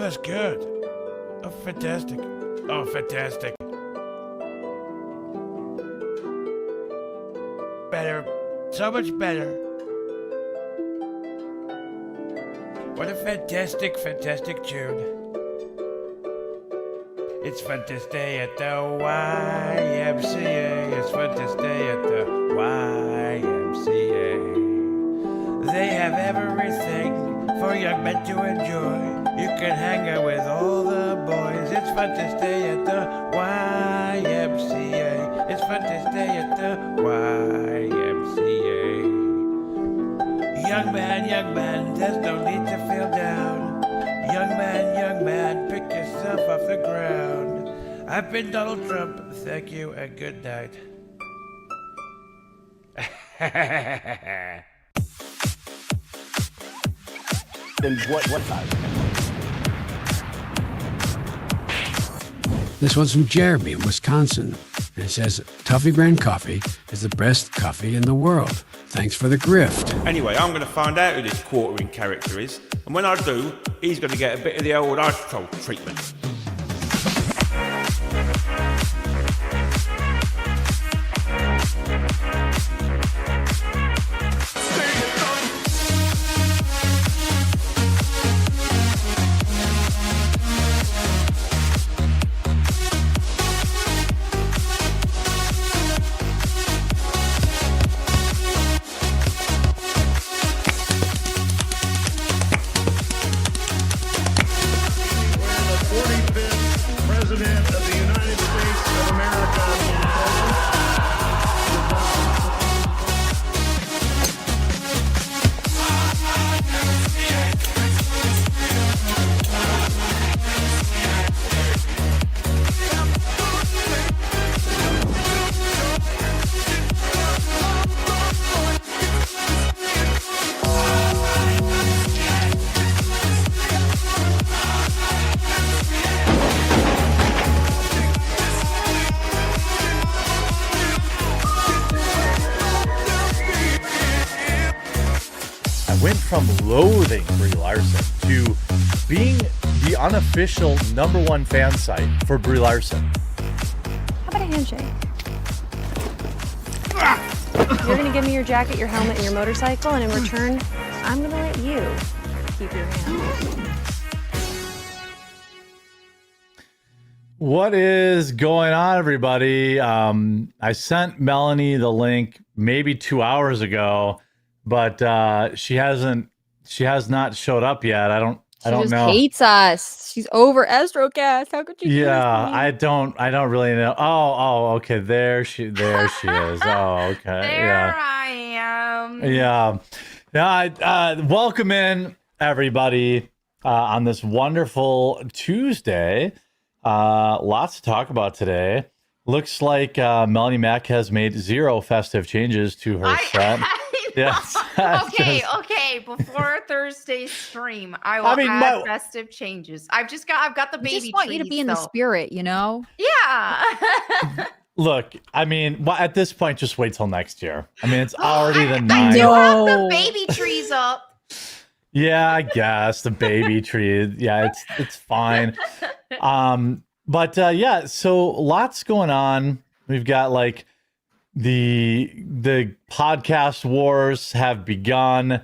was good. Oh, fantastic. Oh, fantastic. Better. So much better. What a fantastic, fantastic tune. It's fun to stay at the YMCA. It's fun to stay at the YMCA. They have everything for young men to enjoy. You can hang out with all the boys. It's fun to stay at the YMCA. It's fun to stay at the YMCA. Young man, there's no need to feel down. Young man, pick yourself off the ground. I've been Donald Trump. Thank you and good night. Then what size? This one's from Jeremy in Wisconsin. And it says, Toffee brand coffee is the best coffee in the world. Thanks for the grift. Anyway, I'm going to find out who this quartering character is. And when I do, he's going to get a bit of the old ice troll treatment. From loathing Brie Larson to being the unofficial #1 fan site for Brie Larson. How about a handshake? You're gonna give me your jacket, your helmet, and your motorcycle, and in return, I'm gonna let you keep your hand. What is going on, everybody? I sent Melanie the link maybe 2 hours ago, but she has not showed up yet. I don't know. She hates us. She's over Astrocast. How could you? Yeah, I don't really know. Oh, okay. There she is. Oh, okay. There I am. Yeah. Welcome in, everybody, on this wonderful Tuesday. Lots to talk about today. Looks like Melanie Mack has made 0 festive changes to her set. Yes. Okay. Before Thursday's stream, I will add festive changes. I've got the baby. I just want you to be in the spirit, you know? Yeah. Look, I mean, at this point, just wait till next year. I mean, it's already the 9th. I do have the baby trees up. Yeah, I guess the baby tree. Yeah, it's fine. But so lots going on. We've got like the podcast wars have begun.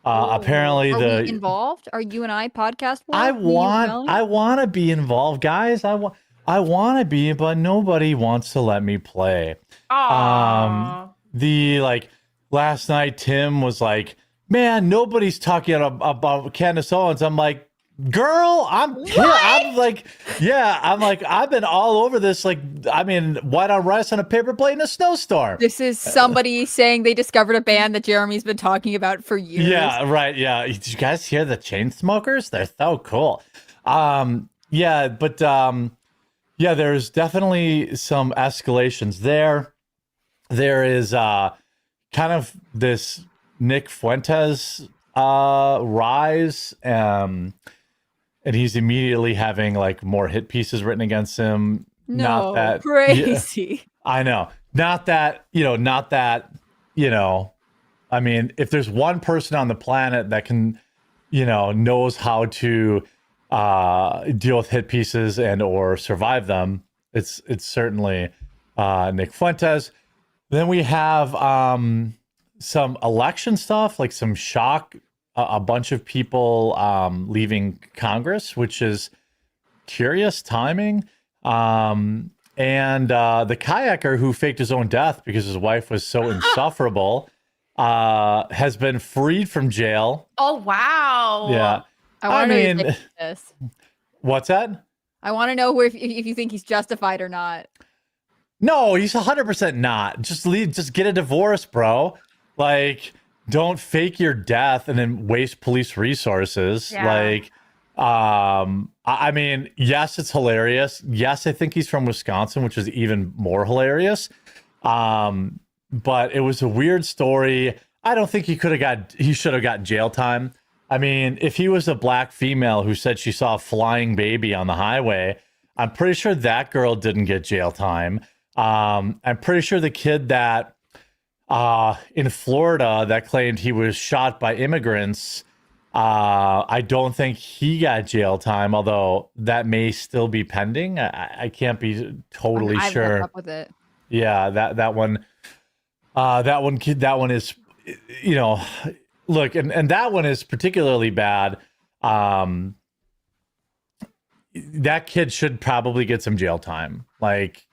Apparently, are we involved? Are you and I podcast wars? I want to be involved, guys. I want to be, but nobody wants to let me play. Aww. Last night, Tim was like, "Man, nobody's talking about Candace Owens." I'm like, girl, I've been all over this. Like, I mean, white on rice on a paper plate in a snowstorm. This is somebody saying they discovered a band that Jeremy's been talking about for years. Yeah, right. Yeah. Did you guys hear the Chainsmokers? They're so cool. There's definitely some escalations there. There is kind of this Nick Fuentes rise. And he's immediately having like more hit pieces written against him. No, not that crazy. Yeah, I know. Not that. I mean, if there's one person on the planet that can, knows how to deal with hit pieces and or survive them. It's certainly Nick Fuentes. Then we have some election stuff, like some shock, a bunch of people leaving Congress, which is curious timing. And the kayaker who faked his own death because his wife was so insufferable has been freed from jail. Oh, wow. Yeah. I want to know this. What's that? I want to know if you think he's justified or not. No, he's 100% not. Just get a divorce, bro. Like, don't fake your death and then waste police resources. Yeah. Like, I mean, yes, it's hilarious. Yes, I think he's from Wisconsin, which is even more hilarious. But it was a weird story. I don't think he should have got jail time. I mean, if he was a black female who said she saw a flying baby on the highway, I'm pretty sure that girl didn't get jail time. I'm pretty sure the kid that in Florida that claimed he was shot by immigrants, I don't think he got jail time, although that may still be pending. I can't be totally sure. Up with it. Yeah, that one is, you know, look, and that one is particularly bad. That kid should probably get some jail time, like,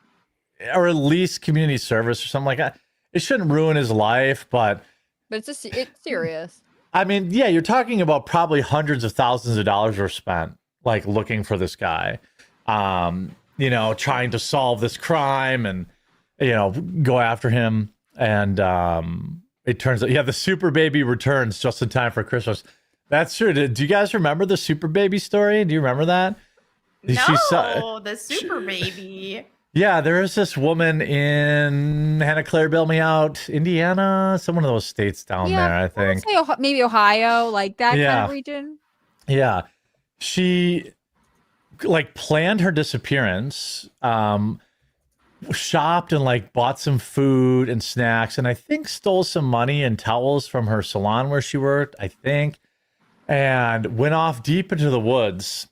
or at least community service or something like that. It shouldn't ruin his life, but it's serious. I mean, yeah, you're talking about probably hundreds of thousands of dollars were spent, like, looking for this guy, you know, trying to solve this crime and, you know, go after him. And it turns out, yeah, the super baby returns just in time for Christmas. That's true. Do you guys remember the super baby story? Do you remember that? No, the super baby. Yeah, there is this woman in Hannah Claire, bail me out, Indiana, some one of those states down there, I think. Maybe Ohio, like that kind of region. Yeah. She, like, planned her disappearance, shopped and, like, bought some food and snacks, and I think stole some money and towels from her salon where she worked, I think, and went off deep into the woods,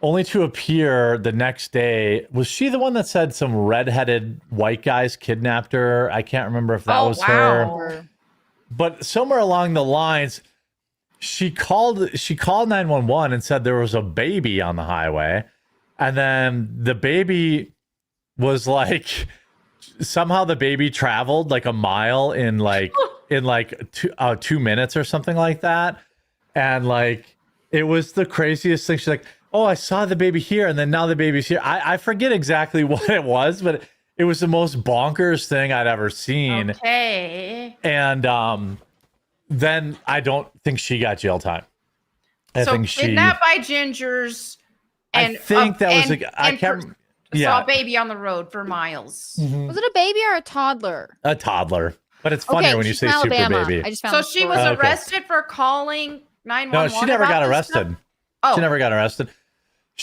only to appear the next day. Was she the one that said some redheaded white guys kidnapped her? I can't remember if that was her. But somewhere along the lines, she called 911 and said there was a baby on the highway. And then the baby was like, somehow the baby traveled like a mile in 2 minutes or something like that. And like, it was the craziest thing. She's like, oh, I saw the baby here, and then now the baby's here. I forget exactly what it was, but it was the most bonkers thing I'd ever seen. Okay. And then I don't think she got jail time. I think kidnapped by gingers. And, I think that was I can't. Saw a baby on the road for miles. Mm-hmm. Was it a baby or a toddler? A toddler. But it's funnier when you say super baby. I just found she was arrested for calling 911. No, she never got arrested. Oh. She never got arrested.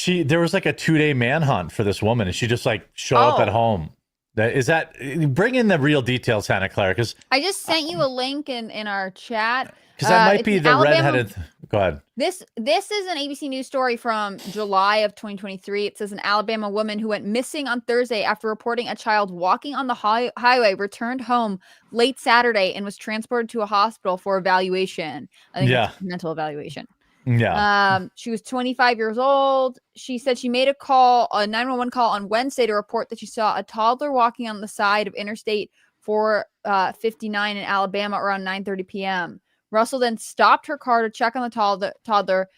There was like a 2-day manhunt for this woman, and she just like showed up at home. Bring in the real details, Hannah Claire, because I just sent you a link in our chat. Because that might be the redheaded. Go ahead. This is an ABC News story from July of 2023. It says an Alabama woman who went missing on Thursday after reporting a child walking on the highway returned home late Saturday and was transported to a hospital for evaluation. I think it's mental evaluation. Yeah. She was 25 years old. She said she made a 911 call on Wednesday to report that she saw a toddler walking on the side of Interstate 459 in Alabama around 9:30 p.m. Russell then stopped her car to check on the toddler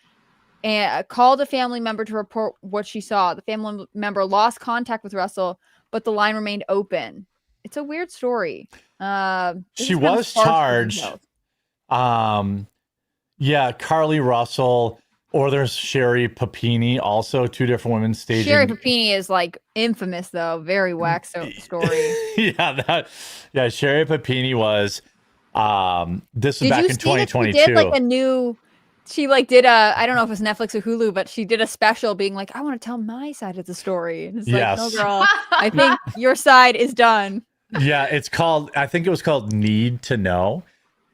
and called a family member to report what she saw. The family member lost contact with Russell, but the line remained open. It's a weird story. She was charged. Yeah, Carly Russell, or there's Sherry Papini, also two different women staging. Sherry Papini is like infamous though, very whack story. Sherry Papini was. This was back in 2022. She did like she did a, I don't know if it was Netflix or Hulu, but she did a special being like, I want to tell my side of the story. And it's like, no girl, I think your side is done. Yeah, I think it was called Need to Know.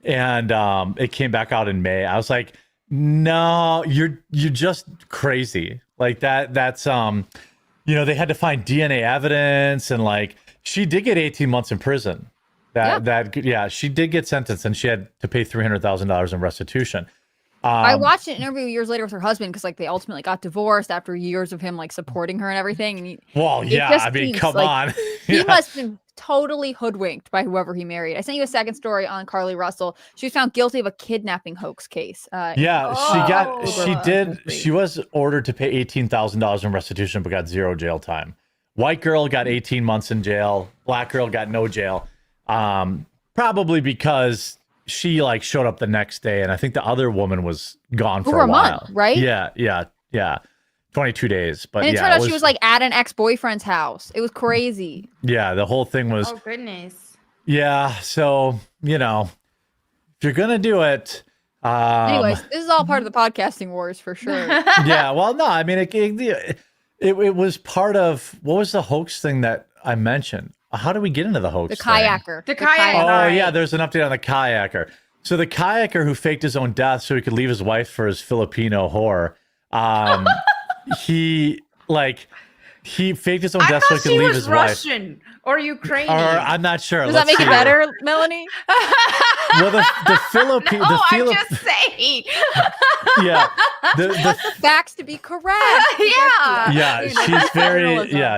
And it came back out in May. I was like, No, you're just crazy. Like that's they had to find DNA evidence, and like she did get 18 months in prison. She did get sentenced, and she had to pay $300,000 in restitution. I watched an interview years later with her husband because like they ultimately got divorced after years of him like supporting her and everything. And come on. He must have been totally hoodwinked by whoever he married. I sent you a second story on Carly Russell. She was found guilty of a kidnapping hoax case. She was ordered to pay $18,000 in restitution, but got 0 jail time. White girl got 18 months in jail. Black girl got no jail. Probably because she like showed up the next day, and I think the other woman was gone for a while. Month, right? Yeah. 22 days. But and it turned out she was like at an ex-boyfriend's house. It was crazy. Yeah, the whole thing was. Oh goodness. Yeah, so if you're gonna do it. Anyways, this is all part of the podcasting wars for sure. Yeah, well, no, I mean it was part of what was the hoax thing that I mentioned? How do we get into the hoax? The kayaker. The kayaker. Oh, yeah, there's an update on the kayaker. So the kayaker who faked his own death so he could leave his wife for his Filipino whore, he faked his own death so he could leave his Russian wife. Or Ukrainian. Or I'm not sure. Does that make it better, Melanie? Well, the Philippine. No, I'm just saying. Yeah. The facts to be correct. Yeah.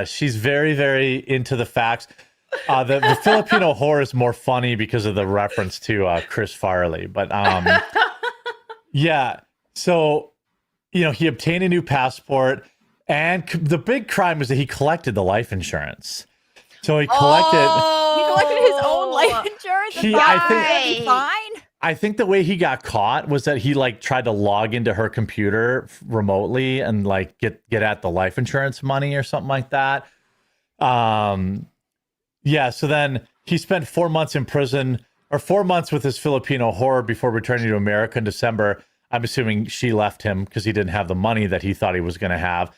She's very, very into the facts. The Filipino whore is more funny because of the reference to Chris Farley. But yeah. So, he obtained a new passport, and the big crime was that he collected the life insurance. So he collected. He collected his own life insurance. I think the way he got caught was that he like tried to log into her computer remotely and like get at the life insurance money or something like that. Yeah. So then he spent 4 months in prison, or 4 months with his Filipino whore before returning to America in December. I'm assuming she left him because he didn't have the money that he thought he was going to have.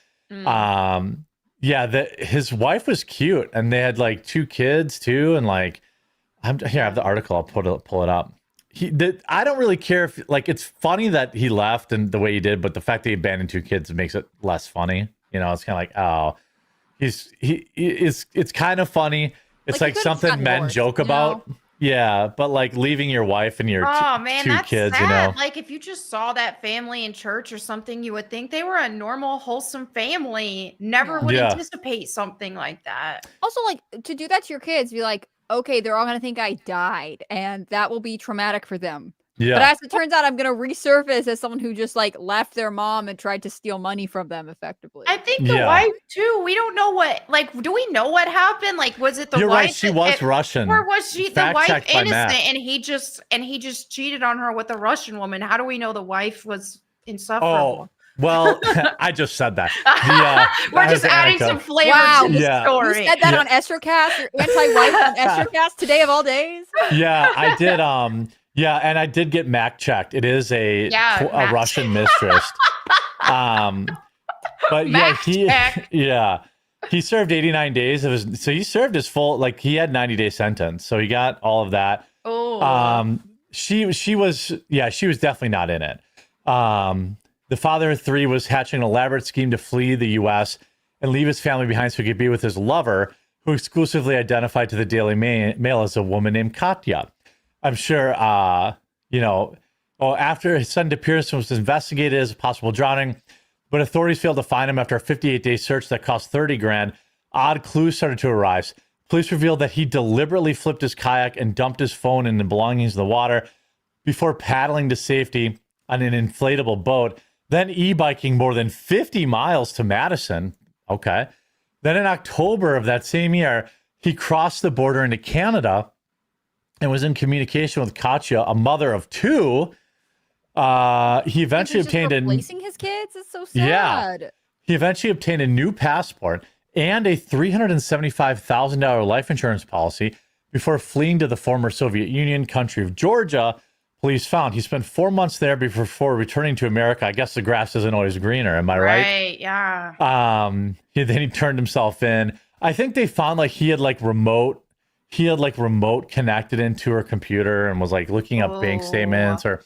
His wife was cute, and they had like 2 kids too. And like, I have the article. I'll pull it up. I don't really care if like, it's funny that he left and the way he did, but the fact that he abandoned 2 kids makes it less funny. It's kind of like, oh, it's kind of funny. It's like something men joke about. Yeah, but like leaving your wife and your 2 that's kids, sad. Like if you just saw that family in church or something, you would think they were a normal, wholesome family. Never would anticipate something like that. Also, like to do that to your kids, be like, okay, they're all gonna think I died, and that will be traumatic for them. Yeah. But as it turns out, I'm gonna resurface as someone who just like left their mom and tried to steal money from them effectively. I think the wife too. We don't know do we know what happened? Like, was it the wife? You're right. She was Russian. Or was she the wife innocent and he just cheated on her with a Russian woman? How do we know the wife was insufferable? Oh, well, I just said that. We're just adding some flavor to the story. You said that on Estercast, your anti-wife on Estercast today of all days. Yeah, I did. Yeah, and I did get Mac checked. It is a Russian mistress. But he served 89 days of his. So he served his full, like he had 90-day sentence. So he got all of that. Oh. She was definitely not in it. The father of 3 was hatching an elaborate scheme to flee the U.S. and leave his family behind so he could be with his lover, who exclusively identified to the Daily Mail as a woman named Katya. I'm sure, after his sudden appearance was investigated as a possible drowning, but authorities failed to find him after a 58-day search that cost $30,000. Odd clues started to arise. Police revealed that he deliberately flipped his kayak and dumped his phone and the belongings in the water before paddling to safety on an inflatable boat, then e-biking more than 50 miles to Madison. Okay. Then in October of that same year, he crossed the border into Canada and was in communication with Katya, a mother of 2. He eventually obtained replacing his kids. It's so sad. Yeah. He eventually obtained a new passport and a $375,000 life insurance policy before fleeing to the former Soviet Union country of Georgia. Police found he spent 4 months there before returning to America. I guess the grass isn't always greener. Am I right? Right. Yeah. Then he turned himself in. I think they found like he had remote connected into her computer and was like looking up bank statements or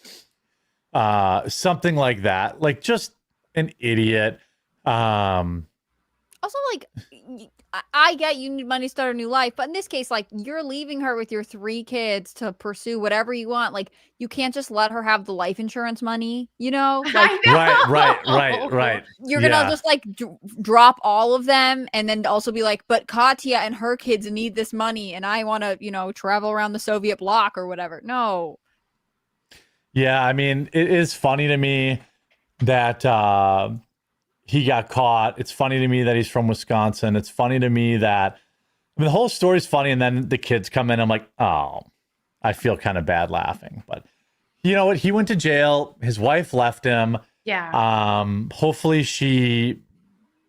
something like that. Like just an idiot. Also, like, I get you need money to start a new life, but in this case, like, you're leaving her with your 3 kids to pursue whatever you want. Like, you can't just let her have the life insurance money, you know? Like, Right. you're gonna just like drop all of them, and then also be like, but Katya and her kids need this money, and I want to, you know, travel around the Soviet bloc or whatever. No. Yeah, I mean, it is funny to me that he got caught. It's funny to me that he's from Wisconsin. It's funny to me that, I mean, the whole story's funny, and then the kids come in. I'm like, oh, I feel kind of bad laughing. But you know what? He went to jail. His wife left him. Yeah. Hopefully she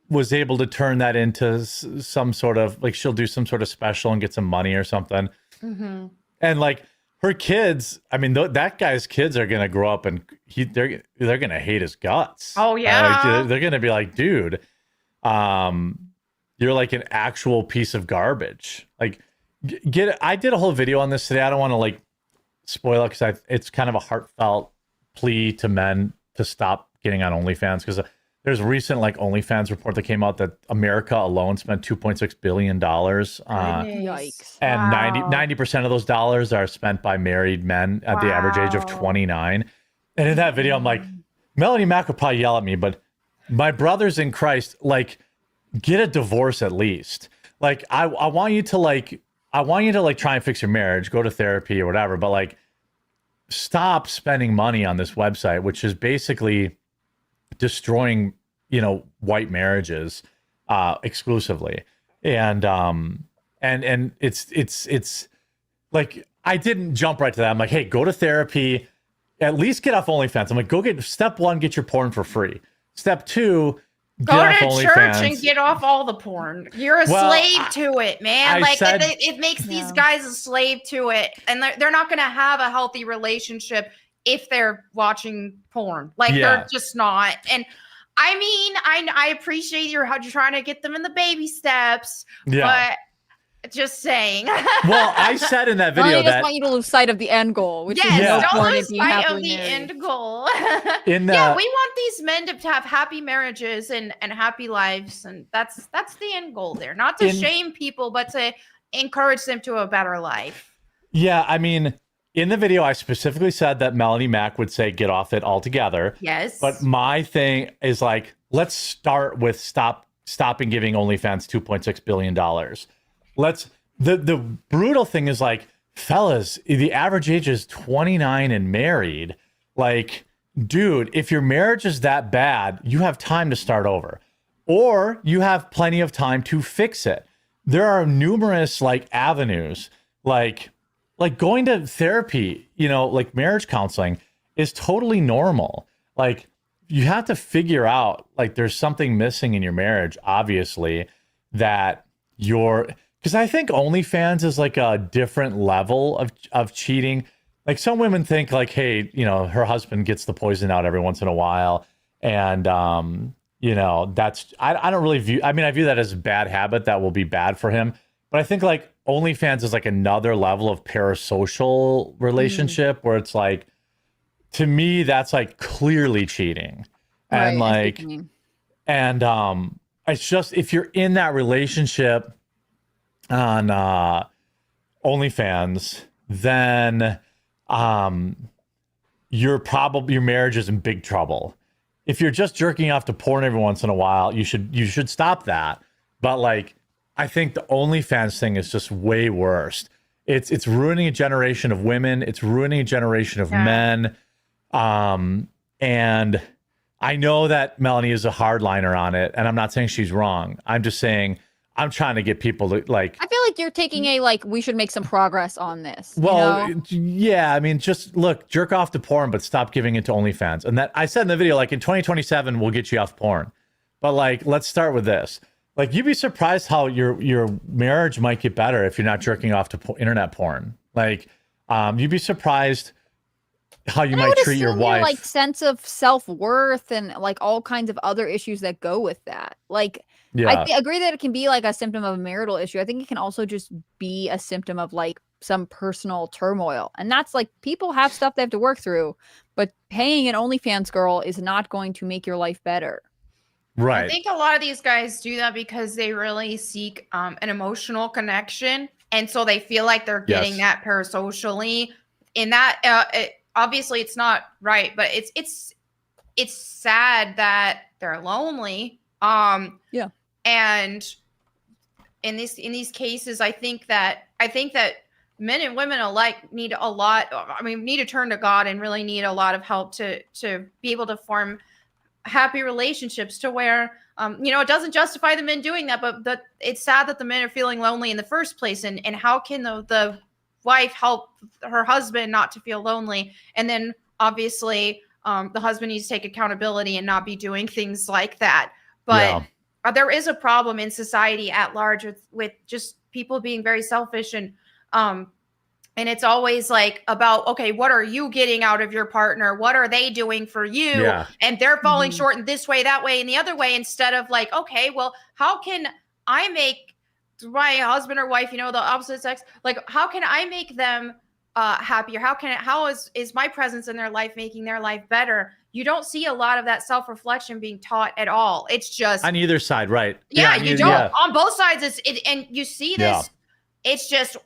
was able to turn that into some sort of, like, she'll do some sort of special and get some money or something. Mm-hmm. And like her kids, I mean, that guy's kids are gonna grow up and they're gonna hate his guts. Oh yeah. They're gonna be like, dude, you're like an actual piece of garbage. Like, I did a whole video on this today. I don't want to like spoil it because it's kind of a heartfelt plea to men to stop getting on OnlyFans, because there's a recent like OnlyFans report that came out that America alone spent $2.6 billion. Yikes. And 90% of those dollars are spent by married men at the average age of 29. And in that video, I'm like, Melanie Mack would probably yell at me, but my brothers in Christ, like, get a divorce at least. Like, I want you to like try and fix your marriage, go to therapy or whatever, but like, stop spending money on this website, which is basically destroying, you know, white marriages exclusively. And it's like, I didn't jump right to that. I'm like, hey, go to therapy, at least get off OnlyFans. I'm like, go get step 1, get your porn for free. Step 2, go to church and get off all the porn. You're a slave to it, man. It makes these guys a slave to it, and they're not going to have a healthy relationship if they're watching porn. Like, they're just not. And I mean, I appreciate you're trying to get them in the baby steps, but just saying. Well, I said in that video I just want you to lose sight of the end goal, which is don't lose sight of the end goal. We want these men to have happy marriages and happy lives, and that's the end goal there. Not to shame people, but to encourage them to a better life. Yeah, I mean, in the video, I specifically said that Melanie Mack would say get off it altogether. Yes. But my thing is like, let's start with stopping giving OnlyFans $2.6 billion. The brutal thing is like, fellas, the average age is 29 and married. Like, dude, if your marriage is that bad, you have time to start over, or you have plenty of time to fix it. There are numerous like avenues, like going to therapy, you know, like marriage counseling is totally normal. Like, you have to figure out, like, there's something missing in your marriage, obviously, that because I think OnlyFans is like a different level of cheating. Like, some women think like, hey, you know, her husband gets the poison out every once in a while. And, you know, I don't really view, I mean, I view that as a bad habit that will be bad for him. But I think like OnlyFans is like another level of parasocial relationship where it's like, to me, that's like clearly cheating. And like, it's just, if you're in that relationship on OnlyFans, then your marriage is in big trouble. If you're just jerking off to porn every once in a while, you should stop that. But like, I think the OnlyFans thing is just way worse. It's ruining a generation of women. It's ruining a generation of men. And I know that Melanie is a hardliner on it, and I'm not saying she's wrong. I'm just saying, I'm trying to get people to like. I feel like you're taking a like, we should make some progress on this. Well, you know? Yeah, I mean, just look, jerk off to porn, but stop giving it to OnlyFans. And that I said in the video, like, in 2027, we'll get you off porn. But like, let's start with this. Like, you'd be surprised how your marriage might get better if you're not jerking off to internet porn. Like, you'd be surprised how you might treat your wife. Like, sense of self-worth and like all kinds of other issues that go with that. Like, I agree that it can be like a symptom of a marital issue. I think it can also just be a symptom of like some personal turmoil. And that's like, people have stuff they have to work through, but paying an OnlyFans girl is not going to make your life better. Right. I think a lot of these guys do that because they really seek an emotional connection. And so they feel like they're getting that parasocially. In that, obviously it's not right, but it's sad that they're lonely. Yeah. And in these cases, I think that men and women alike need to turn to God and really need a lot of help to be able to form happy relationships, to where it doesn't justify the men doing that, but it's sad that the men are feeling lonely in the first place. And how can the wife help her husband not to feel lonely? And then obviously the husband needs to take accountability and not be doing things like that. But there is a problem in society at large with just people being very selfish, and it's always like about, okay, what are you getting out of your partner? What are they doing for you? Yeah. And they're falling short in this way, that way, and the other way, instead of like, okay, well, how can I make my husband or wife, the opposite sex, like, how can I make them happier? How is my presence in their life making their life better? You don't see a lot of that self-reflection being taught at all. It's just on either side, right? Yeah, you don't. Yeah. On both sides, and you see this. Yeah. It's just,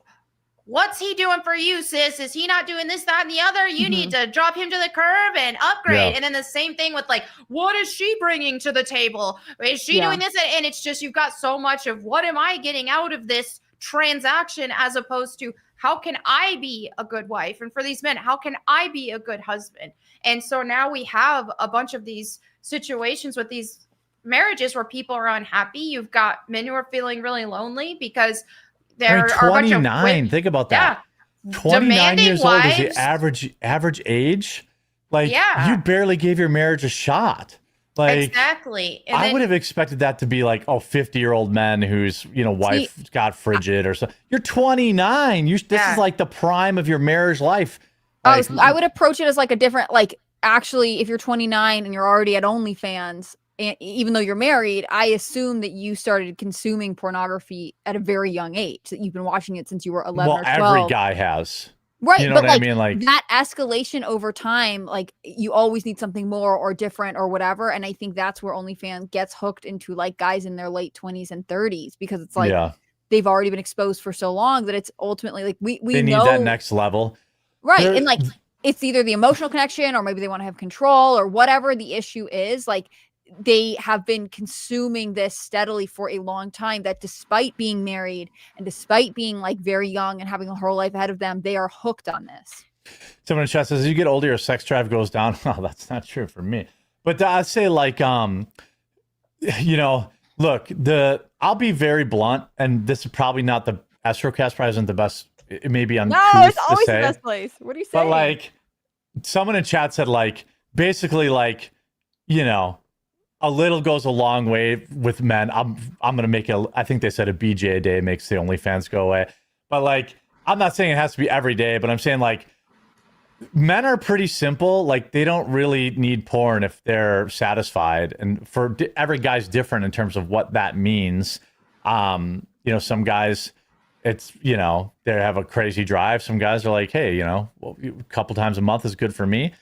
what's he doing for you, sis? Is he not doing this, that, and the other? You need to drop him to the curb and upgrade. And then the same thing with like, what is she bringing to the table? Is she doing this? And it's just, you've got so much of, what am I getting out of this transaction, as opposed to, how can I be a good wife? And for these men, how can I be a good husband? And so now we have a bunch of these situations with these marriages where people are unhappy. You've got men who are feeling really lonely because there are a bunch of 29. Think about that. 29 years old is the average age. Like, you barely gave your marriage a shot. Like, exactly. And I would have expected that to be like, 50-year-old men whose, wife got frigid or so. You're 29. This is like the prime of your marriage life. Like, I would approach it as like a different, like, actually, if you're 29 and you're already at OnlyFans, and even though you're married, I assume that you started consuming pornography at a very young age, that you've been watching it since you were 11 or 12. Every guy has. Right, you know but what I mean? Like, that escalation over time, like, you always need something more or different or whatever. And I think that's where OnlyFans gets hooked into, like, guys in their late 20s and 30s, because it's like they've already been exposed for so long that it's ultimately like we they need that next level. Right. And like, it's either the emotional connection, or maybe they want to have control, or whatever the issue is. Like, they have been consuming this steadily for a long time, that despite being married and despite being like very young and having a whole life ahead of them, they are hooked on this. Someone in chat says, as you get older, your sex drive goes down. Oh, that's not true for me. But I'd say, like, look, I'll be very blunt, and this is probably not the Astrocast, probably isn't the best. It may be uncouth No, it's always to say, the best place. What are you saying? But like, someone in chat said, like, basically, like, a little goes a long way with men. I'm gonna make I think they said a BJ day makes the OnlyFans go away. But like, I'm not saying it has to be every day, but I'm saying, like, men are pretty simple. Like, they don't really need porn if they're satisfied. And for every guy's different in terms of what that means. Some guys, it's, they have a crazy drive. Some guys are like, hey, a couple times a month is good for me.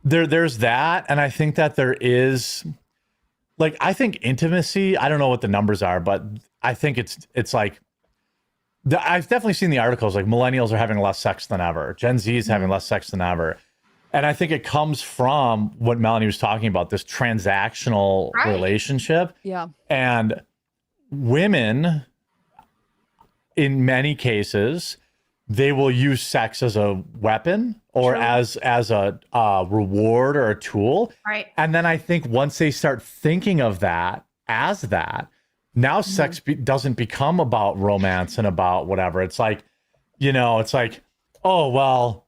There's that. And I think that there is, like, I think intimacy, I don't know what the numbers are, but I think it's like, I've definitely seen the articles, like, millennials are having less sex than ever. Gen Z is having less sex than ever. And I think it comes from what Melanie was talking about, this transactional relationship. Yeah. And women, in many cases, they will use sex as a weapon or as a reward or a tool. Right. And then I think once they start thinking of that as that, now sex doesn't become about romance and about whatever. It's like, it's like, oh, well,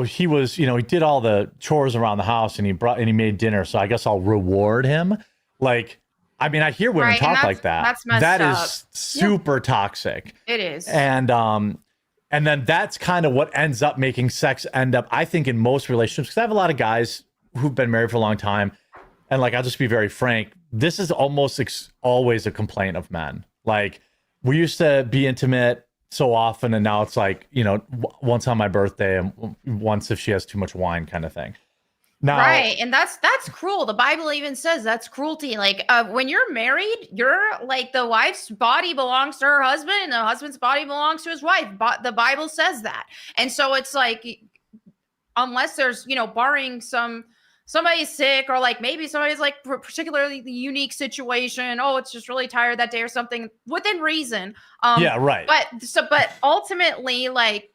he was, he did all the chores around the house and he made dinner, so I guess I'll reward him. Like, I mean, I hear women talk like that. That's messed up. That is super toxic. It is. And then that's kind of what ends up making sex end up, I think, in most relationships. Because I have a lot of guys who've been married for a long time. And, like, I'll just be very frank. This is almost always a complaint of men. Like, we used to be intimate so often, and now it's like, you know, once on my birthday and once if she has too much wine, kind of thing. Now, right, and that's cruel. The Bible even says that's cruelty. Like when you're married, you're like the wife's body belongs to her husband, and the husband's body belongs to his wife. But the Bible says that, and so it's like, unless there's, you know, barring somebody's sick, or like maybe somebody's like particularly unique situation. Oh, it's just really tired that day or something, within reason. yeah, right. But ultimately, like,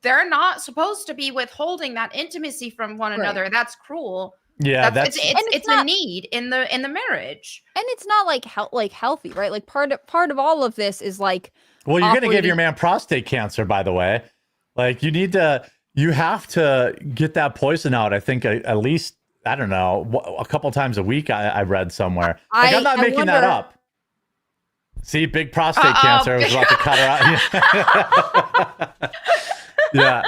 they're not supposed to be withholding that intimacy from one another. That's cruel. Yeah, it's a need in the marriage, and it's not like healthy, right? Like part of all of this is like, well, you're gonna give your man prostate cancer, by the way. Like, you have to get that poison out. I think at least, I don't know, a couple times a week. I read somewhere. Like, I'm not making that up. See, big prostate cancer. I was about to cut her out. Yeah.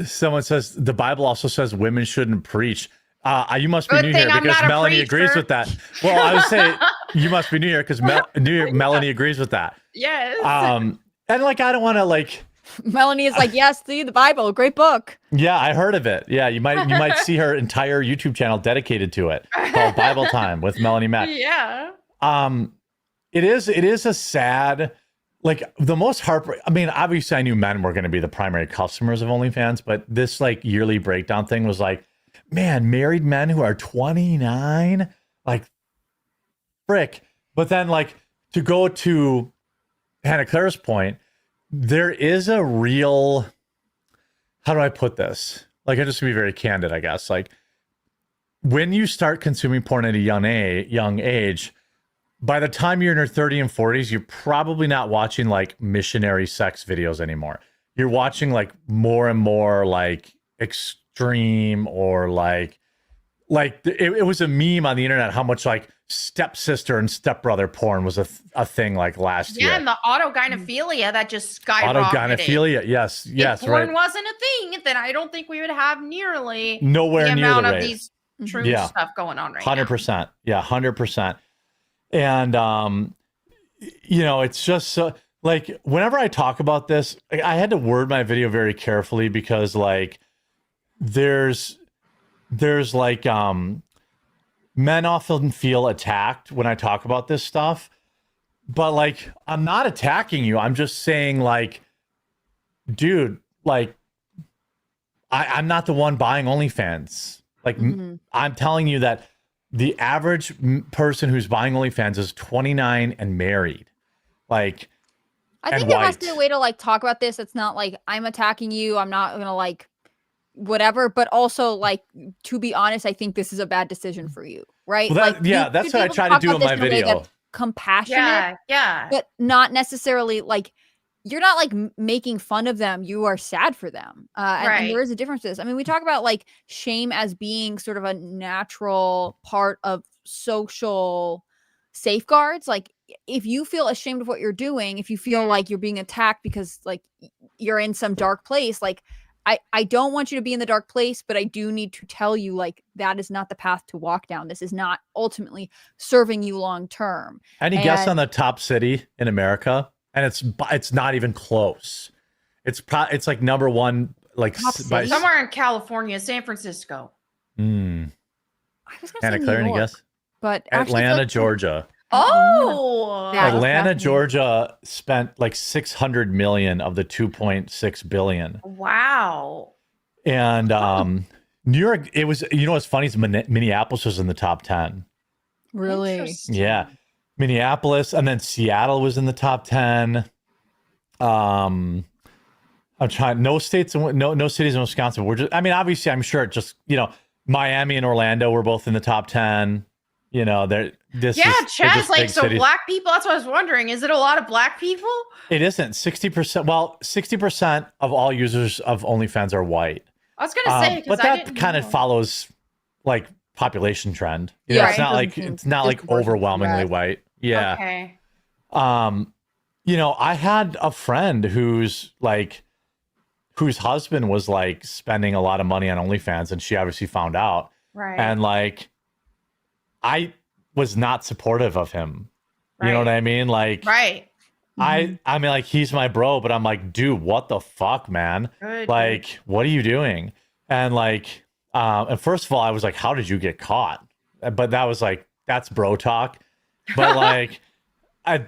Someone says the Bible also says women shouldn't preach. You must be new here because Melanie agrees with that. Well, I would say you must be new here because Melanie agrees with that. Yes. And like, I don't want to like. Melanie is like, yes, see the Bible, great book. Yeah, I heard of it. Yeah, you might see her entire YouTube channel dedicated to it, called Bible Time with Melanie Mack. Yeah. It is a sad, like, the most heartbreak. I mean, obviously I knew men were going to be the primary customers of OnlyFans, but this like yearly breakdown thing was like, man, married men who are 29, like, frick. But then, like, to go to Hannah Claire's point, there is a real, how do I put this? Like, I just to be very candid, I guess. Like, when you start consuming porn at a young age, by the time you're in your 30s and 40s, you're probably not watching like missionary sex videos anymore. You're watching like more and more like extreme, or like it was a meme on the internet how much like stepsister and stepbrother porn was a thing like last year. Yeah, and the autogynephilia that just skyrocketed. Yes, yes, if porn wasn't a thing, then I don't think we would have nearly nowhere the near amount the of rate. these true stuff going on right 100%. now. Yeah, 100%. And you know, it's just so, like, whenever I talk about this, I had to word my video very carefully because like there's like men often feel attacked when I talk about this stuff, but like, I'm not attacking you. I'm just saying, like, dude, like, I'm not the one buying OnlyFans. Like, I'm telling you that the average person who's buying OnlyFans is 29 and married. Like, I think there has to be a way to like talk about this. It's not like I'm attacking you. I'm not gonna like whatever, but also like, to be honest, I think this is a bad decision for you, right? Well, like, that's what I try to do in my video. Compassionate, yeah, but not necessarily like, you're not like making fun of them. You are sad for them. And there is a difference to this. I mean, we talk about like shame as being sort of a natural part of social safeguards. Like, if you feel ashamed of what you're doing, if you feel like you're being attacked because like you're in some dark place, like, I don't want you to be in the dark place, but I do need to tell you, like, that is not the path to walk down. This is not ultimately serving you long term. Any guess on the top city in America? And it's not even close. It's like number one, like somewhere in California, San Francisco. I was gonna Hannah say Claire, New any York, guess? but Atlanta, Georgia. Oh, Atlanta, Georgia spent like 600 million of the 2.6 billion. Wow. And New York, it was, you know what's funny is Minneapolis was in the top 10. Really? Yeah. Minneapolis, and then Seattle was in the top 10. I'm trying, no cities in Wisconsin. We're just, I mean, obviously I'm sure it just, you know, Miami and Orlando were both in the top 10. You know, Chad's like, so cities. Black people, that's what I was wondering. Is it a lot of black people? It isn't. 60%. Well, 60% of all users of OnlyFans are white. I was gonna say, but that kind of follows like population trend. You know, it's not like overwhelmingly white. Yeah. Okay. You know, I had a friend whose husband was like spending a lot of money on OnlyFans, and she obviously found out. Right. And like, was not supportive of him. You know what I mean? Like, right. I mean, like, he's my bro, but I'm like, dude, what the fuck, man? Good. Like, what are you doing? And like, and first of all, I was like, how did you get caught? But that was like, that's bro talk. But like,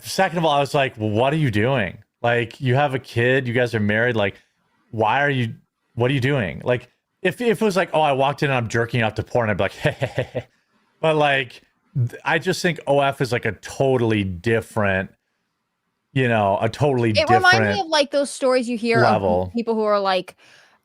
second of all, I was like, well, what are you doing? Like, you have a kid, you guys are married. Like, what are you doing? Like, if it was like, oh, I walked in and I'm jerking out to porn, I'd be like, hey. But like, I just think OF is like a totally different, it reminds me of like those stories you hear of people who are like,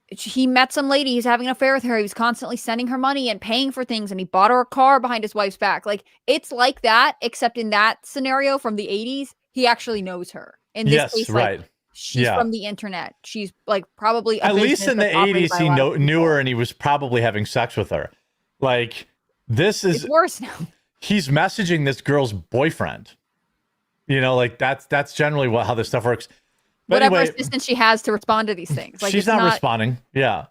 he met some lady, he's having an affair with her, he was constantly sending her money and paying for things, and he bought her a car behind his wife's back. Like, it's like that, except in that scenario from the 80s, he actually knows her. In this case, right. Like, she's from the internet. She's like probably at least in the 80s he knew her, and he was probably having sex with her. Like, it's worse now. He's messaging this girl's boyfriend. Like that's generally how this stuff works. But whatever anyway, assistance she has to respond to these things. Like, she's not responding. Yeah.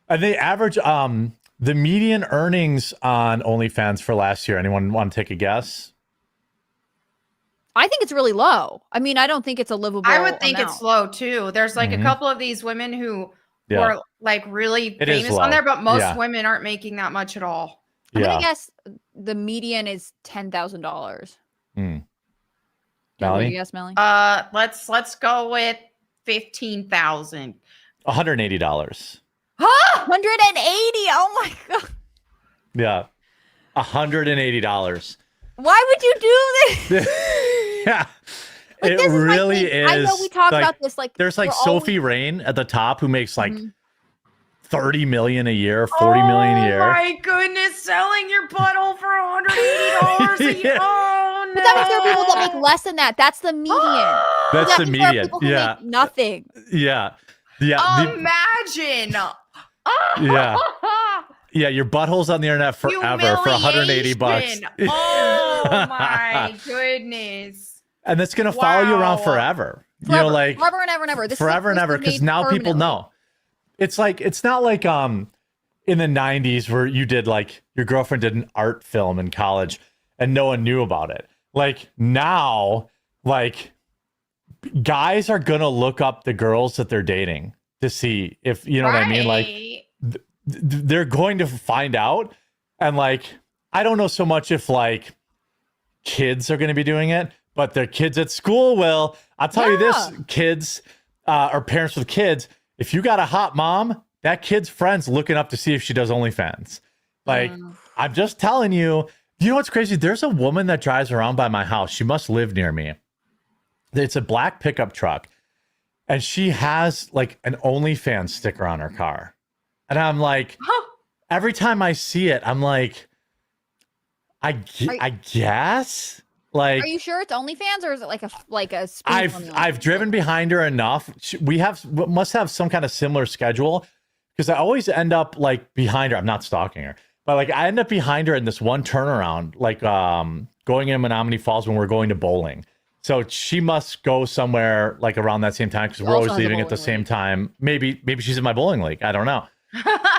And they average the median earnings on OnlyFans for last year. Anyone want to take a guess? I think it's really low. I mean, I don't think it's a livable I would think amount. it's low too. There's like a couple of these women who are like really famous on there, but most women aren't making that much at all. I'm gonna guess the median is $10,000. Melanie? Yes, Melanie. Let's go with 15,000. $180. Huh? 180. Oh my god. Yeah. $180. Why would you do this? Yeah. Like, it really is. I know we talk about this. Like, there's like Sophie Rain at the top who makes like 30 million a year, 40 million a year. Oh my goodness, selling your butthole for $180 a year. Oh no. But that means there are people that make less than that. That's the median. That's the median. Yeah. Make nothing. Yeah. Yeah. Imagine. Yeah. Yeah, your butthole's on the internet forever for $180. Oh my goodness. And it's gonna follow you around forever. Like forever and ever and ever. Forever and ever, because now people know. It's not like in the 90s where you did like your girlfriend did an art film in college and no one knew about it. Like now, like guys are gonna look up the girls that they're dating to see if what I mean. Like they're going to find out. And like, I don't know so much if like kids are going to be doing it, but their kids at school will. I'll tell you this, kids or parents with kids, if you got a hot mom, that kid's friend's looking up to see if she does OnlyFans. Like, I'm just telling you, you know what's crazy? There's a woman that drives around by my house. She must live near me. It's a black pickup truck. And she has like an OnlyFans sticker on her car. And I'm like, every time I see it, I'm like, I guess. Like, are you sure it's OnlyFans, or is it like a I've driven behind her enough. We must have some kind of similar schedule, because I always end up like behind her. I'm not stalking her, but like I end up behind her in this one turnaround, like going in Menominee Falls when we're going to bowling. So she must go somewhere like around that same time, because we're always leaving at the same time. Maybe she's in my bowling league. I don't know.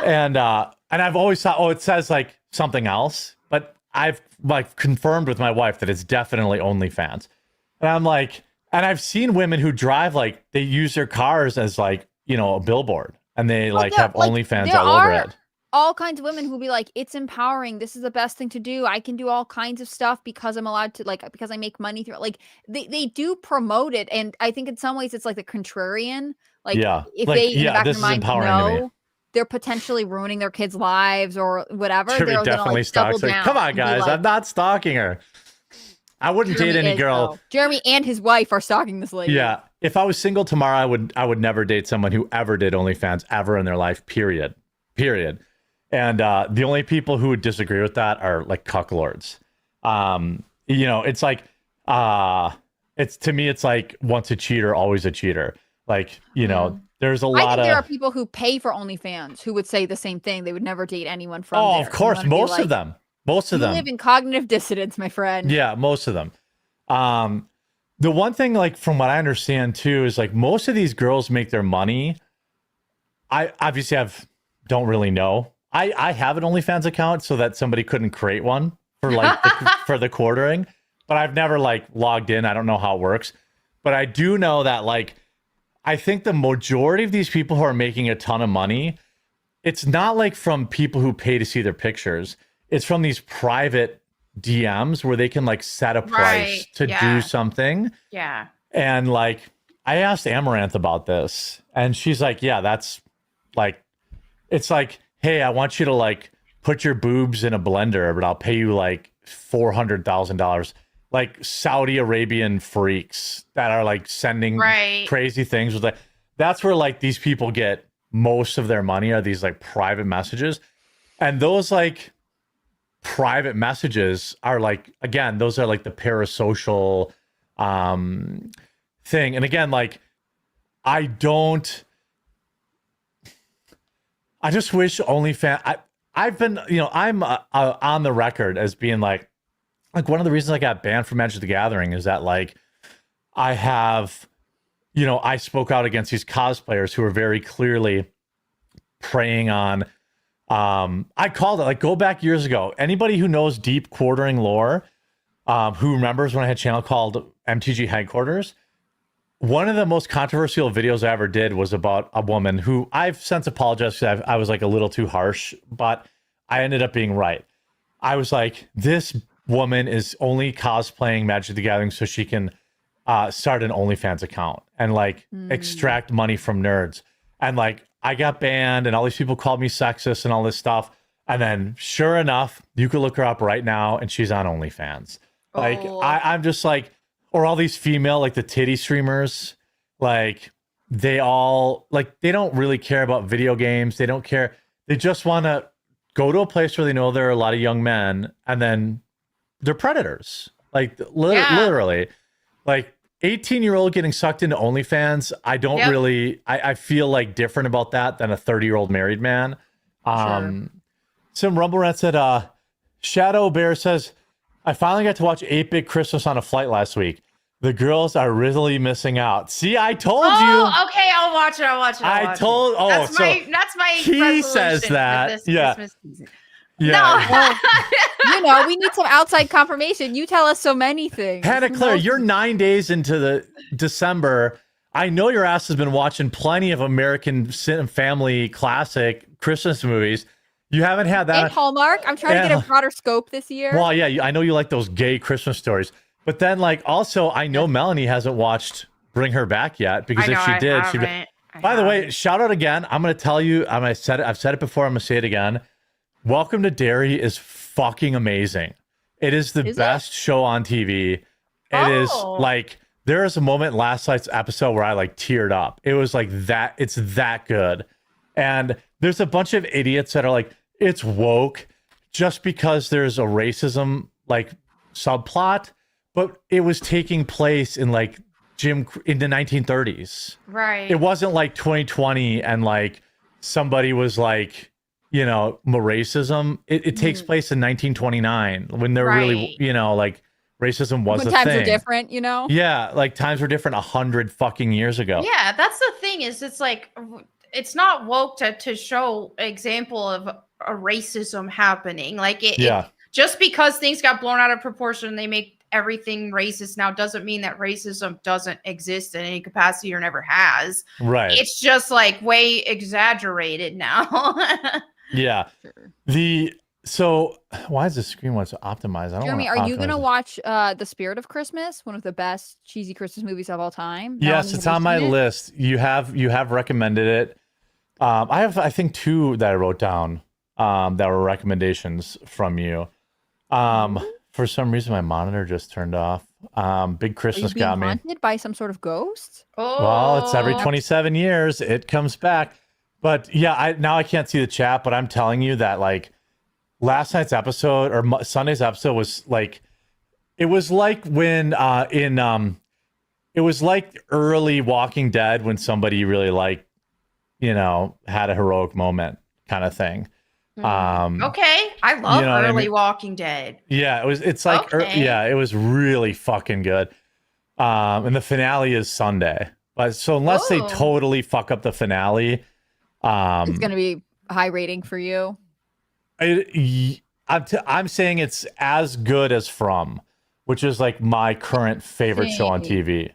And I've always thought, it says like something else, but I've like confirmed with my wife that it's definitely OnlyFans. And I'm like, and I've seen women who drive, like they use their cars as like, a billboard, and they have OnlyFans all over it. All kinds of women who be like, it's empowering. This is the best thing to do. I can do all kinds of stuff because I'm allowed to, like, because I make money through it. Like they do promote it. And I think in some ways it's like the contrarian. Like, if they in the back of their mind know they're potentially ruining their kids' lives or whatever, Jeremy they're definitely like, stalks. Like, come on, guys, I'm not stalking her. I wouldn't date any girl. Though. Jeremy and his wife are stalking this lady. Yeah, if I was single tomorrow, I would never date someone who ever did OnlyFans ever in their life. Period. And the only people who would disagree with that are like cucklords. It's like it's, to me, it's like once a cheater, always a cheater. Like, there's a lot I think there are people who pay for OnlyFans who would say the same thing. They would never date anyone from there. Oh, of course. Most of them. You live in cognitive dissonance, my friend. Yeah, most of them. The one thing, like, from what I understand too, is like most of these girls make their money. I obviously don't really know. I have an OnlyFans account so that somebody couldn't create one for like for the quartering, but I've never like logged in. I don't know how it works, but I do know that like I think the majority of these people who are making a ton of money, it's not like from people who pay to see their pictures. It's from these private DMs where they can like set a price to do something. Yeah. And like I asked Amaranth about this, and she's like, yeah, that's like, it's like, hey, I want you to like put your boobs in a blender, but I'll pay you like $400,000. Like Saudi Arabian freaks that are like sending crazy things with like, that's where like these people get most of their money, are these like private messages. And those like private messages are like, again, those are like the parasocial thing. And again, like I just wish OnlyFans, I've been, you know, I'm on the record as being like one of the reasons I got banned from Magic the Gathering is that like I have, you know, I spoke out against these cosplayers who are very clearly preying on, I called it, like, go back years ago. Anybody who knows deep quartering lore, who remembers when I had a channel called MTG Headquarters, one of the most controversial videos I ever did was about a woman who I've since apologized because I was like a little too harsh, but I ended up being right. I was like, this woman is only cosplaying Magic the Gathering so she can start an OnlyFans account and like extract money from nerds. And like, I got banned and all these people called me sexist and all this stuff. And then sure enough, you could look her up right now and she's on OnlyFans. Like, I'm just like, or all these female, like the titty streamers, like they all, like, they don't really care about video games. They don't care. They just want to go to a place where they know there are a lot of young men and then they're predators. Like literally, like 18-year-old getting sucked into OnlyFans. I don't really, I feel like different about that than a 30-year-old married man. Some Rumble Rat said, Shadow Bear says, I finally got to watch 8-Bit Christmas on a flight last week. The girls are really missing out. See, I told you. Oh, okay, I'll watch it. That's my he says that. This Christmas season. Yeah. No. You know, we need some outside confirmation. You tell us so many things. Hannah Claire, you're 9 days into the December. I know your ass has been watching plenty of American family classic Christmas movies. You haven't had that. And Hallmark. I'm trying to get a broader scope this year. Well, yeah, I know you like those gay Christmas stories. But then, like, also, I know Melanie hasn't watched Bring Her Back yet, because if she did, she'd be... By the way, shout out again. I'm going to tell you, I've said it before, I'm going to say it again. Welcome to Derry is fucking amazing. It is the best show on TV. It is like, there is a moment in last night's episode where I like teared up. It was like that. It's that good. And there's a bunch of idiots that are like, it's woke just because there's a racism like subplot, but it was taking place in like in the 1930s. Right. It wasn't like 2020 and like somebody was like, you know, racism. It takes place in 1929 when they're really, you know, like racism was a thing. When times were different, you know? Yeah, like times were different 100 fucking years ago. Yeah, that's the thing is it's like, it's not woke to show example of a racism happening. Like it just because things got blown out of proportion, they make everything racist now doesn't mean that racism doesn't exist in any capacity or never has. Right. It's just like way exaggerated now. Yeah. So why is the screen so optimized? I don't Jeremy, are you gonna watch The Spirit of Christmas, one of the best cheesy Christmas movies of all time? Yes, it's on my list. You have recommended it. I have, I think, 2 that I wrote down that were recommendations from you. For some reason, my monitor just turned off. Big Christmas got me. Haunted by some sort of ghost? Well, it's every 27 years it comes back. But yeah, now I can't see the chat, but I'm telling you that like last night's episode or Sunday's episode was like, it was like when it was like early Walking Dead when somebody really like, you know, had a heroic moment kind of thing. Okay, I love early Walking Dead. Yeah, it's like it was really fucking good. And the finale is Sunday. But so unless they totally fuck up the finale, it's gonna be a high rating for you. I'm saying it's as good as From, which is like my current favorite show on TV.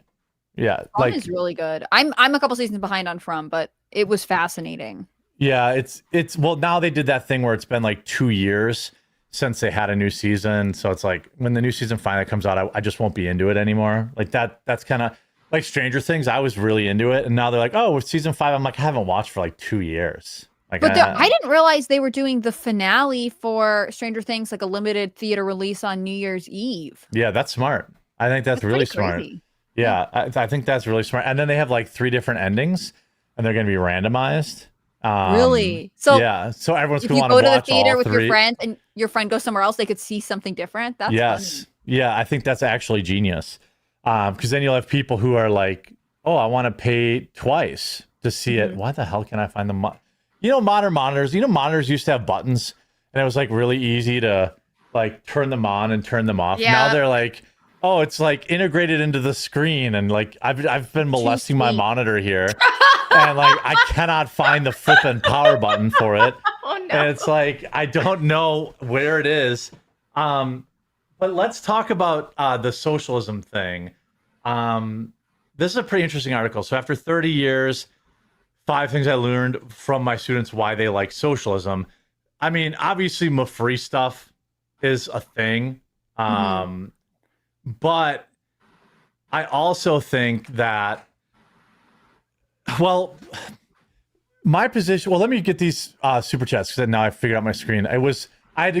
Yeah, From is really good. I'm a couple seasons behind on From, but it was fascinating. Yeah, it's well, now they did that thing where it's been like 2 years since they had a new season, so it's like when the new season finally comes out, I just won't be into it anymore. Like that's kind of like Stranger Things. I was really into it, and now they're like, oh, with season 5. I'm like, I haven't watched for like 2 years. Like, but I didn't realize they were doing the finale for Stranger Things, like a limited theater release on New Year's Eve. Yeah, that's smart. I think that's really smart. Crazy. Yeah, I think that's really smart. And then they have like 3 different endings, and they're going to be randomized. Really? So yeah, so everyone's going to want watch to go to the theater with 3. your friends, and your friend goes somewhere else, they could see something different. That's funny. Yeah, I think that's actually genius. Because then you'll have people who are like, oh, I want to pay twice to see it. Why the hell can I find them? Modern monitors. Monitors used to have buttons, and it was like really easy to like turn them on and turn them off. Yeah. Now they're like, oh, it's like integrated into the screen, and like I've been molesting my monitor here, and like I cannot find the flipping power button for it. Oh no! And it's like I don't know where it is. But let's talk about the socialism thing. This is a pretty interesting article. So after 30 years, 5 things I learned from my students why they like socialism. I mean, obviously, free stuff is a thing. But I also think that, well, my position, well, let me get these super chats, because now I figured out my screen. I had to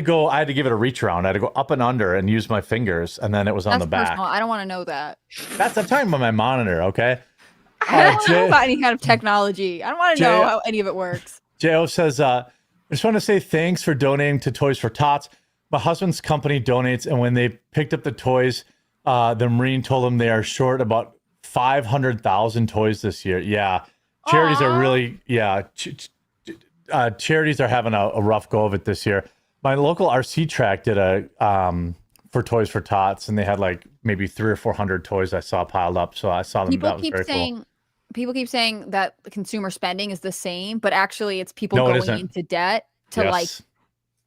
give it a reach around. I had to go up and under and use my fingers, and then it was on the back. Personal. I don't want to know that. I'm talking about my monitor, okay? I don't know about any kind of technology. I don't want to know how any of it works. Jo says, I just want to say thanks for donating to Toys for Tots. My husband's company donates, and when they picked up the toys, the Marine told them they are short about 500,000 toys this year. Yeah, charities are really, charities are having a rough go of it this year. My local RC track did a for Toys for Tots, and they had like maybe 300 or 400 toys I saw piled up. So I saw them. That was very cool. People keep saying that the consumer spending is the same, but actually it's people going into debt to like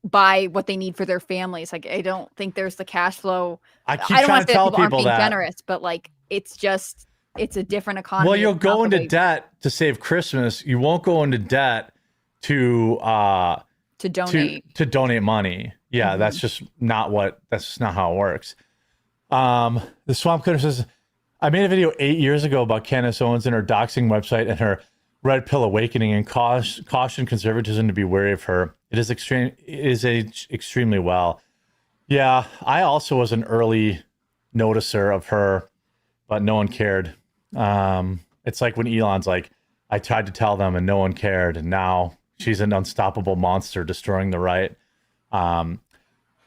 buy what they need for their families. Like, I don't think there's the cash flow. I don't want to tell people aren't being that generous, but like it's a different economy. Well, you'll go into debt to save Christmas. You won't go into debt to donate to donate money. Yeah, that's just not how it works. The Swamp Cutter says, I made a video 8 years ago about Candace Owens and her doxing website and her red pill awakening, and caution conservatism to be wary of her. It is aged extremely well. Yeah, I also was an early noticer of her, but no one cared. It's like when Elon's like, I tried to tell them and no one cared, and now she's an unstoppable monster destroying the right.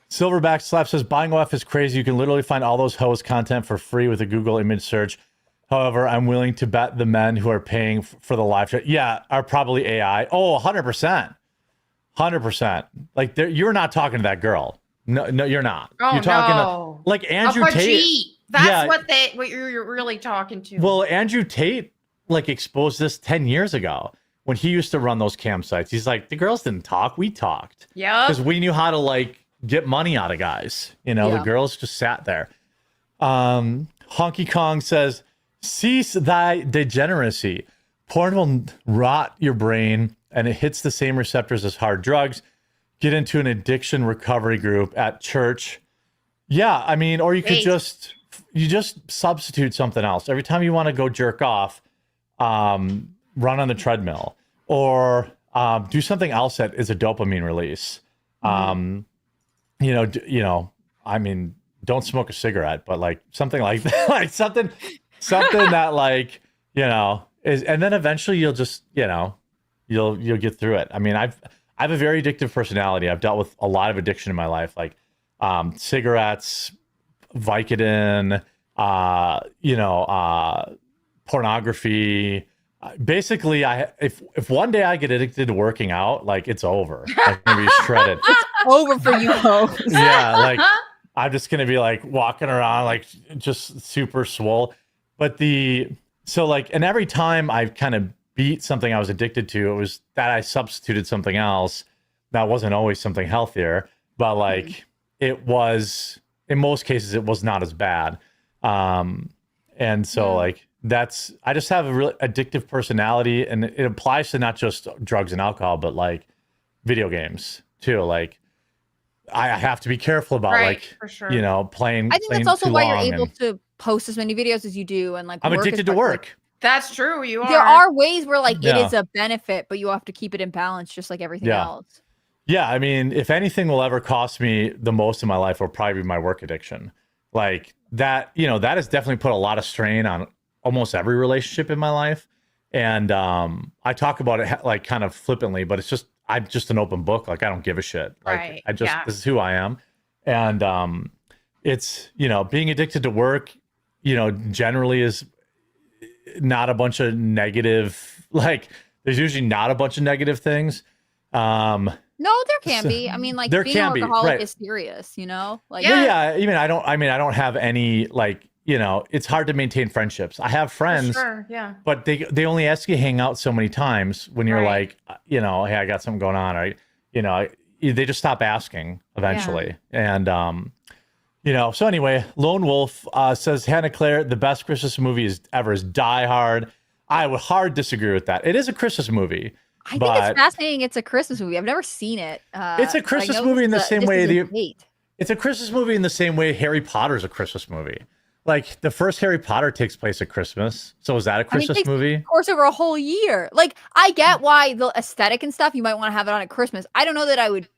Silverback Slap says, buying OF is crazy. You can literally find all those hoes content for free with a Google image search. However, I'm willing to bet the men who are paying for the live chat, are probably AI. Oh, 100%. 100%. Like, you're not talking to that girl. No, you're not. Oh, you're talking to, like, Andrew Tate. That's what you're really talking to. Well, Andrew Tate, like, exposed this 10 years ago when he used to run those campsites. He's like, the girls didn't talk. We talked. Yeah. Because we knew how to, like, get money out of guys. The girls just sat there. Honky Kong says, cease thy degeneracy. Porn will rot your brain, and it hits the same receptors as hard drugs. Get into an addiction recovery group at church. Yeah, I mean, or you could just substitute something else. Every time you want to go jerk off, run on the treadmill, or do something else that is a dopamine release. I mean, don't smoke a cigarette, but like something like that, like something that like, is, and then eventually you'll just, you'll get through it. I mean, I have a very addictive personality. I've dealt with a lot of addiction in my life, like cigarettes, Vicodin, pornography. Basically, if one day I get addicted to working out, like it's over. I'm gonna be shredded. It's over for you, folks. Yeah, like I'm just gonna be like walking around like just super swole. But and every time I kind of beat something I was addicted to, it was that I substituted something else that wasn't always something healthier. but like it was, in most cases, it was not as bad. And so like I just have a really addictive personality, and it applies to not just drugs and alcohol, but like video games too. Like I have to be careful about for sure. playing. I think that's also why you're able to post as many videos as you do, and like I'm addicted to work. That's true. You are. There are ways where like it is a benefit, but you have to keep it in balance, just like everything else. Yeah, I mean, if anything will ever cost me the most in my life, will probably be my work addiction. Like that, that has definitely put a lot of strain on almost every relationship in my life. And I talk about it like kind of flippantly, but I'm just an open book. Like I don't give a shit. Like this is who I am. And it's, being addicted to work, generally is not a bunch of negative, like there's usually not a bunch of negative things. No, there can be. I mean, like there being can an alcoholic be, is serious, Like yeah. I don't have any like, it's hard to maintain friendships. I have friends, but they only ask you to hang out so many times when you're like, hey, I got something going on, or they just stop asking eventually. And so anyway, Lone Wolf says, Hannah Claire, the best Christmas movie ever is Die Hard. I would hard disagree with that. It is a Christmas movie. I think it's fascinating. It's a Christmas movie. I've never seen it. It's a Christmas movie in the same way. It's a Christmas movie in the same way Harry Potter's a Christmas movie. Like the first Harry Potter takes place at Christmas. So is that a Christmas movie? Of course, over a whole year. Like I get why the aesthetic and stuff, you might want to have it on at Christmas. I don't know that I would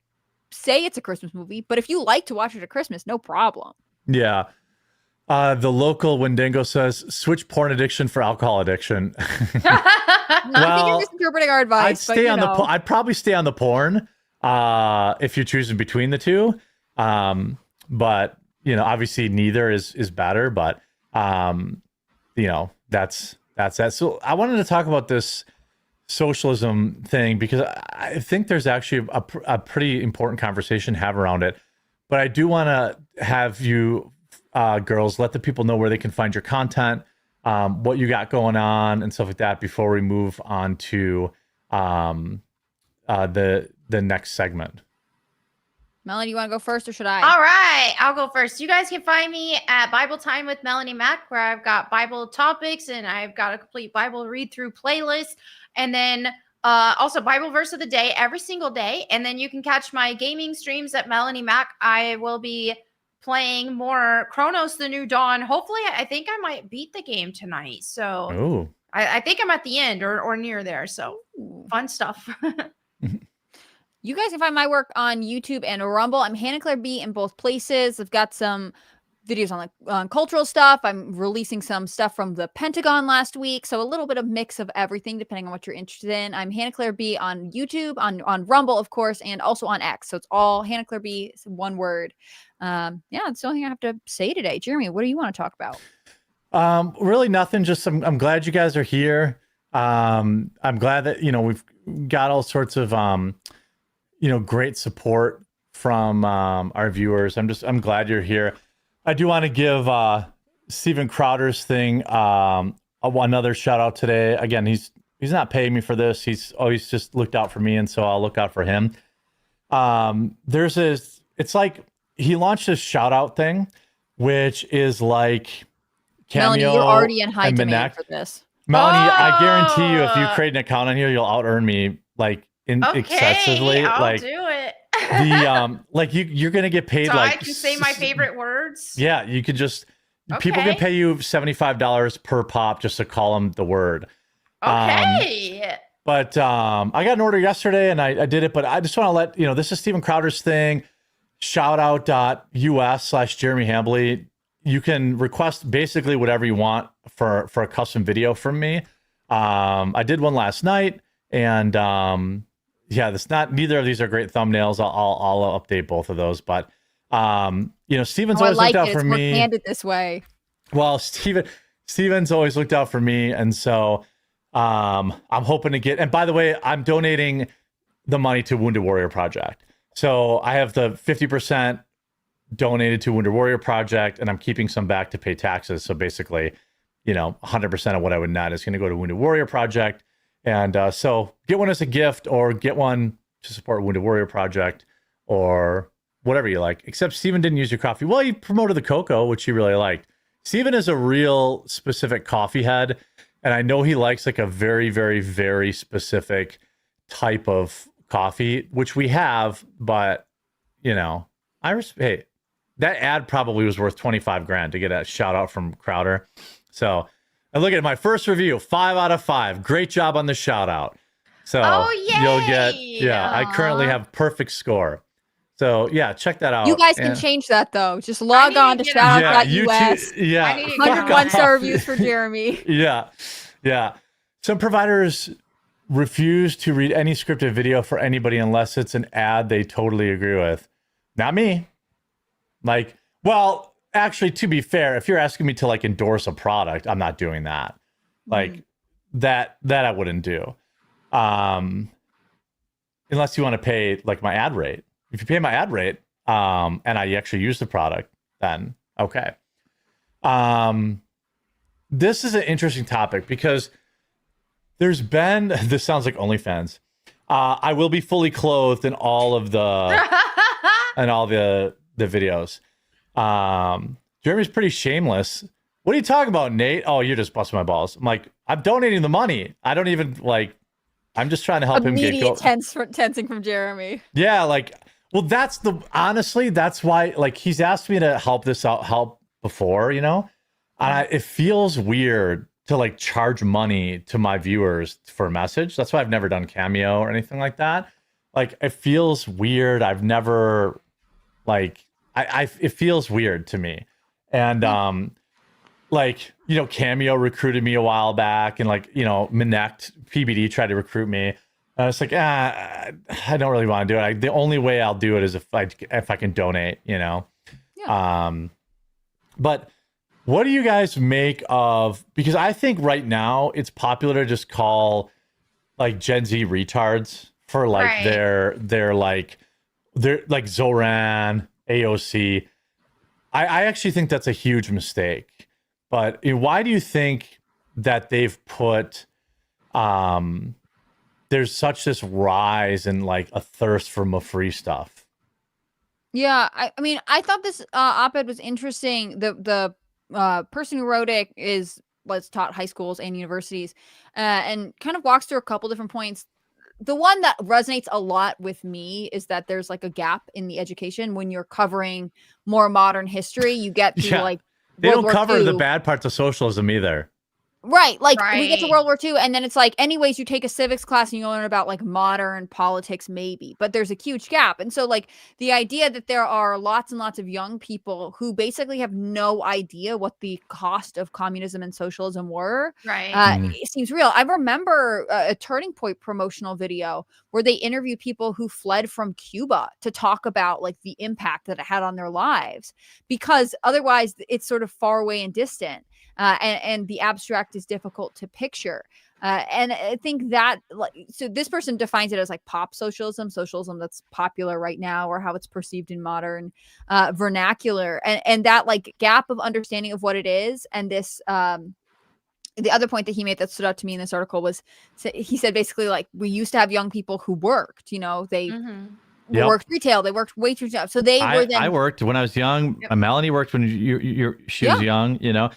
say it's a Christmas movie, but if you like to watch it at Christmas, no problem. Yeah. The local Wendigo says, switch porn addiction for alcohol addiction. I think you're misinterpreting our advice. I'd probably stay on the porn if you're choosing between the two. But obviously neither is better. But that's that. So I wanted to talk about this socialism thing because I think there's actually a pretty important conversation to have around it. But I do want to have you girls let the people know where they can find your content, what you got going on and stuff like that before we move on to the next segment. Melanie, you want to go first or should I? All right, I'll go first. You guys can find me at Bible Time with Melanie Mack, where I've got Bible topics and I've got a complete Bible read through playlist. And then also Bible verse of the day every single day. And then you can catch my gaming streams at Melanie Mack. I will be playing more Chronos the New Dawn. Hopefully, I think I might beat the game tonight. So I think I'm at the end or near there. So fun stuff. You guys can find my work on YouTube and Rumble. I'm Hannah Claire B in both places. I've got some videos on cultural stuff. I'm releasing some stuff from the Pentagon last week. So a little bit of mix of everything, depending on what you're interested in. I'm Hannah Claire B on YouTube, on Rumble, of course, and also on X. So it's all Hannah Claire B, it's one word. That's the only thing I have to say today. Jeremy, what do you want to talk about? Really nothing. Just I'm glad you guys are here. I'm glad that, we've got all sorts of, great support from our viewers. I'm glad you're here. I do want to give Steven Crowder's thing another shout out today. Again, he's not paying me for this. He's always just looked out for me, and so I'll look out for him. It's like he launched this shout out thing, which is like Cameo. Melanie, you're already in high demand for this. Melanie, I guarantee you, if you create an account on here, you'll out earn me excessively. I'll do it. You're gonna get paid. So I can say my favorite words. Yeah, you could just people can pay you $75 per pop just to call them the word. Okay. But I got an order yesterday and I did it. But I just want to let this is Steven Crowder's thing. Shoutout.us/Jeremy Hambley. You can request basically whatever you want for a custom video from me. I did one last night, and neither of these are great thumbnails. I'll update both of those, but Steven's always looked out for me. It's handed this way. Well, Steven's always looked out for me, and so I'm hoping to get. And by the way, I'm donating the money to Wounded Warrior Project. So I have the 50% donated to Wounded Warrior Project, and I'm keeping some back to pay taxes. So basically, 100% of what I would net is going to go to Wounded Warrior Project. And so get one as a gift or get one to support Wounded Warrior Project or whatever you like. Except Steven didn't use your coffee. Well, he promoted the cocoa, which he really liked. Steven is a real specific coffee head, and I know he likes like a very, very, very specific type of coffee, which we have, but you know, hey, that ad probably was worth 25 grand to get a shout out from Crowder. So and look at my first review, 5 out of 5. Great job on the shout out. So you'll get, I currently have perfect score. So yeah, check that out. You guys can change that though. Just log on to shoutout.us. Yeah. 101-star reviews for Jeremy. Yeah. Some providers refuse to read any scripted video for anybody unless it's an ad they totally agree with. Not me. Like, well, actually, to be fair, if you're asking me to like endorse a product, I'm not doing that. Like that I wouldn't do. Unless you want to pay like my ad rate. If you pay my ad rate, and I actually use the product, then okay. This is an interesting topic because there's been, this sounds like OnlyFans. I will be fully clothed in all of the videos. Jeremy's pretty shameless. What are you talking about, Nate? Oh, you're just busting my balls. I'm like, I'm donating the money. I don't even like, I'm just trying to help him get going. Tensing from Jeremy. Yeah, like, well, honestly, that's why, like, he's asked me to help before, you know? And it feels weird to like charge money to my viewers for a message. That's why I've never done Cameo or anything like that. Like, it feels weird. I've never like, it feels weird to me. And, like, you know, Cameo recruited me a while back, and like, you know, Minect PBD tried to recruit me. And it's like, I don't really want to do it. The only way I'll do it is if I can donate, you know? Yeah. But what do you guys make of, because I think right now it's popular to just call like Gen Z retards for like they're like Zoran, AOC. I actually think that's a huge mistake. But why do you think that they've put there's such this rise in like a thirst for free stuff? Yeah, I mean, I thought this op-ed was interesting. The person who wrote it was taught high schools and universities, and kind of walks through a couple different points. The one that resonates a lot with me is that there's like a gap in the education when you're covering more modern history. You get to like they don't cover the bad parts of socialism either. Right. Like we get to World War II, and then it's like, anyways, you take a civics class and you learn about like modern politics, maybe, but there's a huge gap. And so like the idea that there are lots and lots of young people who basically have no idea what the cost of communism and socialism were, it seems real. I remember a Turning Point promotional video where they interviewed people who fled from Cuba to talk about like the impact that it had on their lives, because otherwise it's sort of far away and distant. And the abstract is difficult to picture. And I think that, like, so this person defines it as like pop socialism that's popular right now, or how it's perceived in modern vernacular. And that like gap of understanding of what it is. And this, the other point that he made that stood out to me in this article was, he said basically like, we used to have young people who worked, you know, they worked retail, they worked waitress jobs. So they were then. I worked when I was young. Melanie worked when she was young, you know.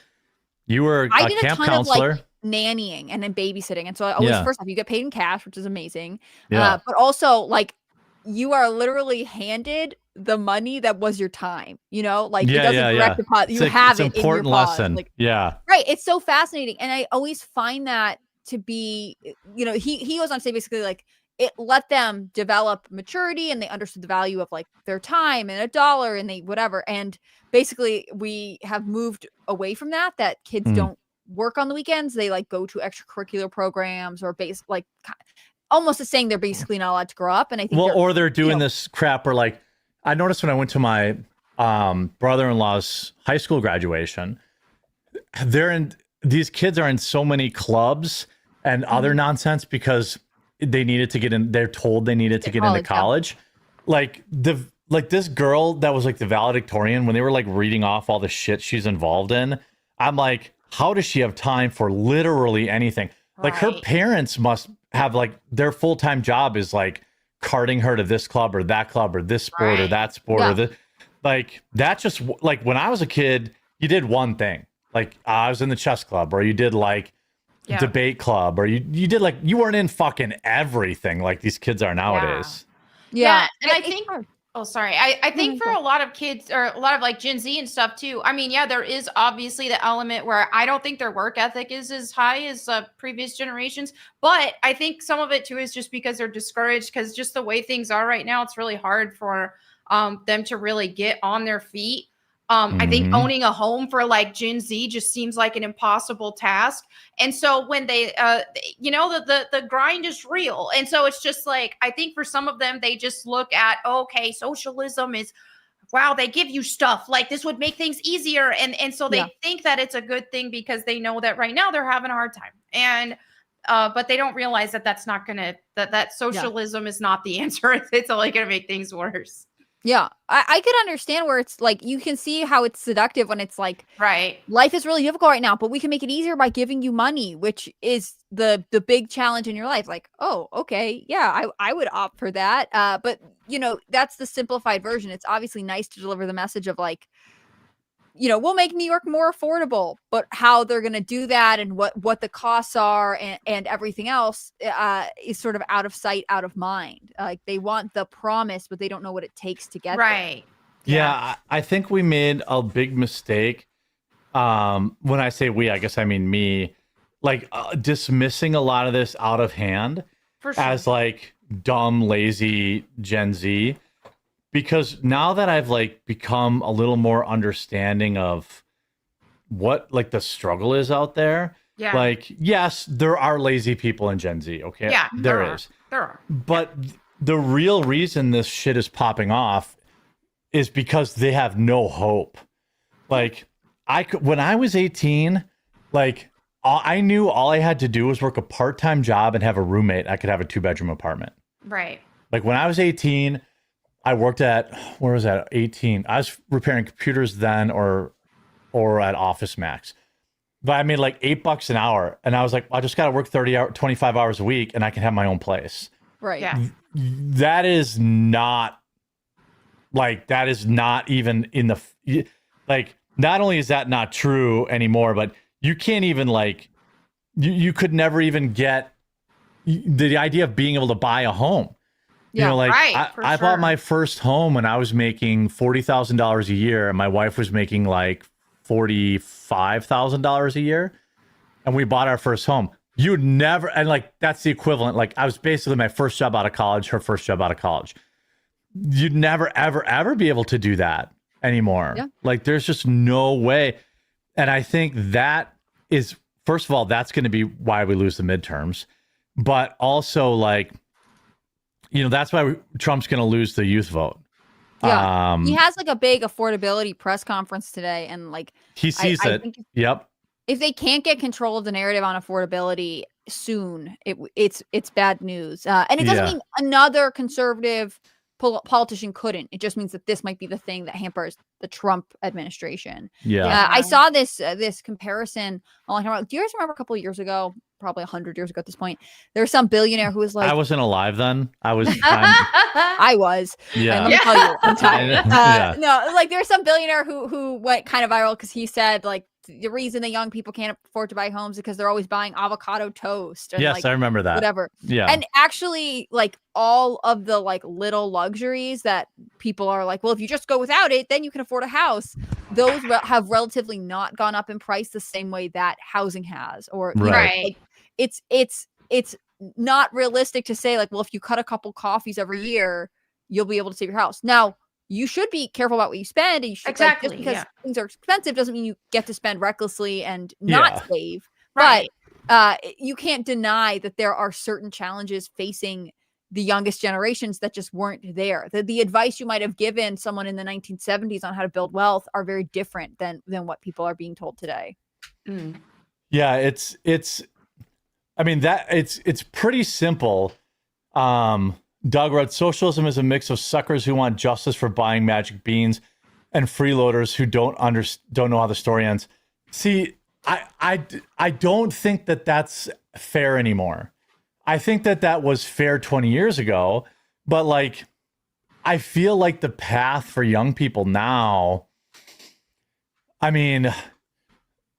You were a camp counselor. Of, like, nannying and then babysitting. And so I always, first off, you get paid in cash, which is amazing. But also like you are literally handed the money that was your time, you know, like it doesn't direct deposit. You have it in your important lesson. Like, right. It's so fascinating. And I always find that to be, you know, he goes on to say basically like, it let them develop maturity, and they understood the value of like their time and a dollar, and they whatever. And basically we have moved away from that kids don't work on the weekends. They like go to extracurricular programs, or like almost as saying they're basically not allowed to grow up. And I think or they're doing this crap where, like, I noticed when I went to my brother-in-law's high school graduation, these kids are in so many clubs and other nonsense because they needed to get in. They're told they needed to get into college. Like this girl that was like the valedictorian, when they were like reading off all the shit she's involved in, I'm like, how does she have time for literally anything? Like her parents must have like their full-time job is like carting her to this club or that club or this sport or that sport or the like. That's just like when I was a kid, you did one thing. Like I was in the chess club, or you did like debate club, or you did like you weren't in fucking everything like these kids are nowadays. Yeah, and I think. Oh, sorry. I think for a lot of kids or a lot of like Gen Z and stuff too. I mean, yeah, there is obviously the element where I don't think their work ethic is as high as previous generations, but I think some of it too is just because they're discouraged because just the way things are right now, it's really hard for them to really get on their feet. I think owning a home for like Gen Z just seems like an impossible task. And so when they, the grind is real. And so it's just like, I think for some of them, they just look at, okay, socialism is, wow, they give you stuff like this would make things easier. And so they think that it's a good thing because they know that right now they're having a hard time. And, but they don't realize that that's not going to, that socialism is not the answer. It's only going to make things worse. Yeah, I could understand where it's like you can see how it's seductive when it's like life is really difficult right now, but we can make it easier by giving you money, which is the big challenge in your life. Like, oh, okay, yeah, I would opt for that. But that's the simplified version. It's obviously nice to deliver the message of like, we'll make New York more affordable, but how they're going to do that and what the costs are and everything else is sort of out of sight, out of mind. Like they want the promise, but they don't know what it takes to get there. Yeah, I think we made a big mistake. When I say we, I guess I mean me, like dismissing a lot of this out of hand as like dumb, lazy Gen Z. Because now that I've like become a little more understanding of what like the struggle is out there, like, yes, there are lazy people in Gen Z. Okay. Yeah, there is. There are. But the real reason this shit is popping off is because they have no hope. Like when I was 18, like I knew all I had to do was work a part-time job and have a roommate. I could have a 2-bedroom apartment. Right. Like when I was 18, I worked at, where was that? 18. I was repairing computers then or at Office Max. But I made like $8 an hour. And I was like, I just got to work 25 hours a week and I can have my own place. Right. Yeah. That is not even in the, like, not only is that not true anymore, but you can't even like, you could never even get the idea of being able to buy a home. Yeah, I bought my first home when I was making $40,000 a year, and my wife was making like $45,000 a year, and we bought our first home. You'd never, and like that's the equivalent. Like I was basically my first job out of college, her first job out of college. You'd never, ever, ever be able to do that anymore. Yeah. Like there's just no way. And I think that is, first of all, that's going to be why we lose the midterms, but also like, that's why Trump's going to lose the youth vote. Yeah. He has like a big affordability press conference today. And like, he sees it. Yep. If they can't get control of the narrative on affordability soon, it's bad news. And it doesn't mean another conservative politician couldn't. It just means that this might be the thing that hampers the Trump administration. Yeah. I saw this comparison a long time ago. Do you guys remember a couple of years ago, probably 100 years ago at this point, there was some billionaire who was like, I wasn't alive then. I was. I was. Yeah. And let me tell you, I'm tired. No, like there's some billionaire who went kind of viral because he said like the reason that young people can't afford to buy homes is because they're always buying avocado toast. And, yes, like, I remember that. Whatever. Yeah. And actually, like all of the like little luxuries that people are like, well, if you just go without it, then you can afford a house. Those have relatively not gone up in price the same way that housing has. Or right. It's not realistic to say like, well, if you cut a couple coffees every year, you'll be able to save your house. Now, you should be careful about what you spend. And you should, exactly. Like, just because things are expensive doesn't mean you get to spend recklessly and not save. Right. But you can't deny that there are certain challenges facing the youngest generations that just weren't there. The advice you might have given someone in the 1970s on how to build wealth are very different than what people are being told today. Mm. Yeah, it's pretty simple. Doug wrote, socialism is a mix of suckers who want justice for buying magic beans and freeloaders who don't know how the story ends. See, I don't think that that's fair anymore. I think that was fair 20 years ago But like, I feel like the path for young people now, I mean,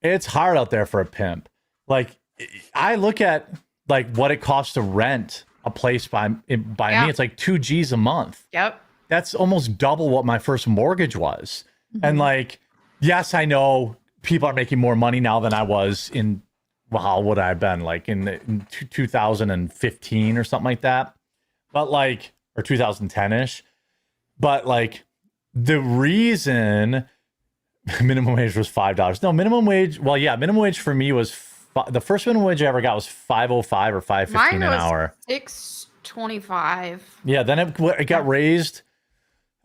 it's hard out there for a pimp. Like, I look at like what it costs to rent a place by me. It's like 2 G's a month. Yep. That's almost double what my first mortgage was. And like, yes, I know people are making more money now than I was in, well, how would I have been like in 2015 or something like that? But like, or 2010-ish. But like, the reason minimum wage was $5. No, minimum wage. Well, yeah, minimum wage for me was the first minimum wage I ever got was $5.05 or $5.15 an hour. $6.25. Yeah, then it got raised.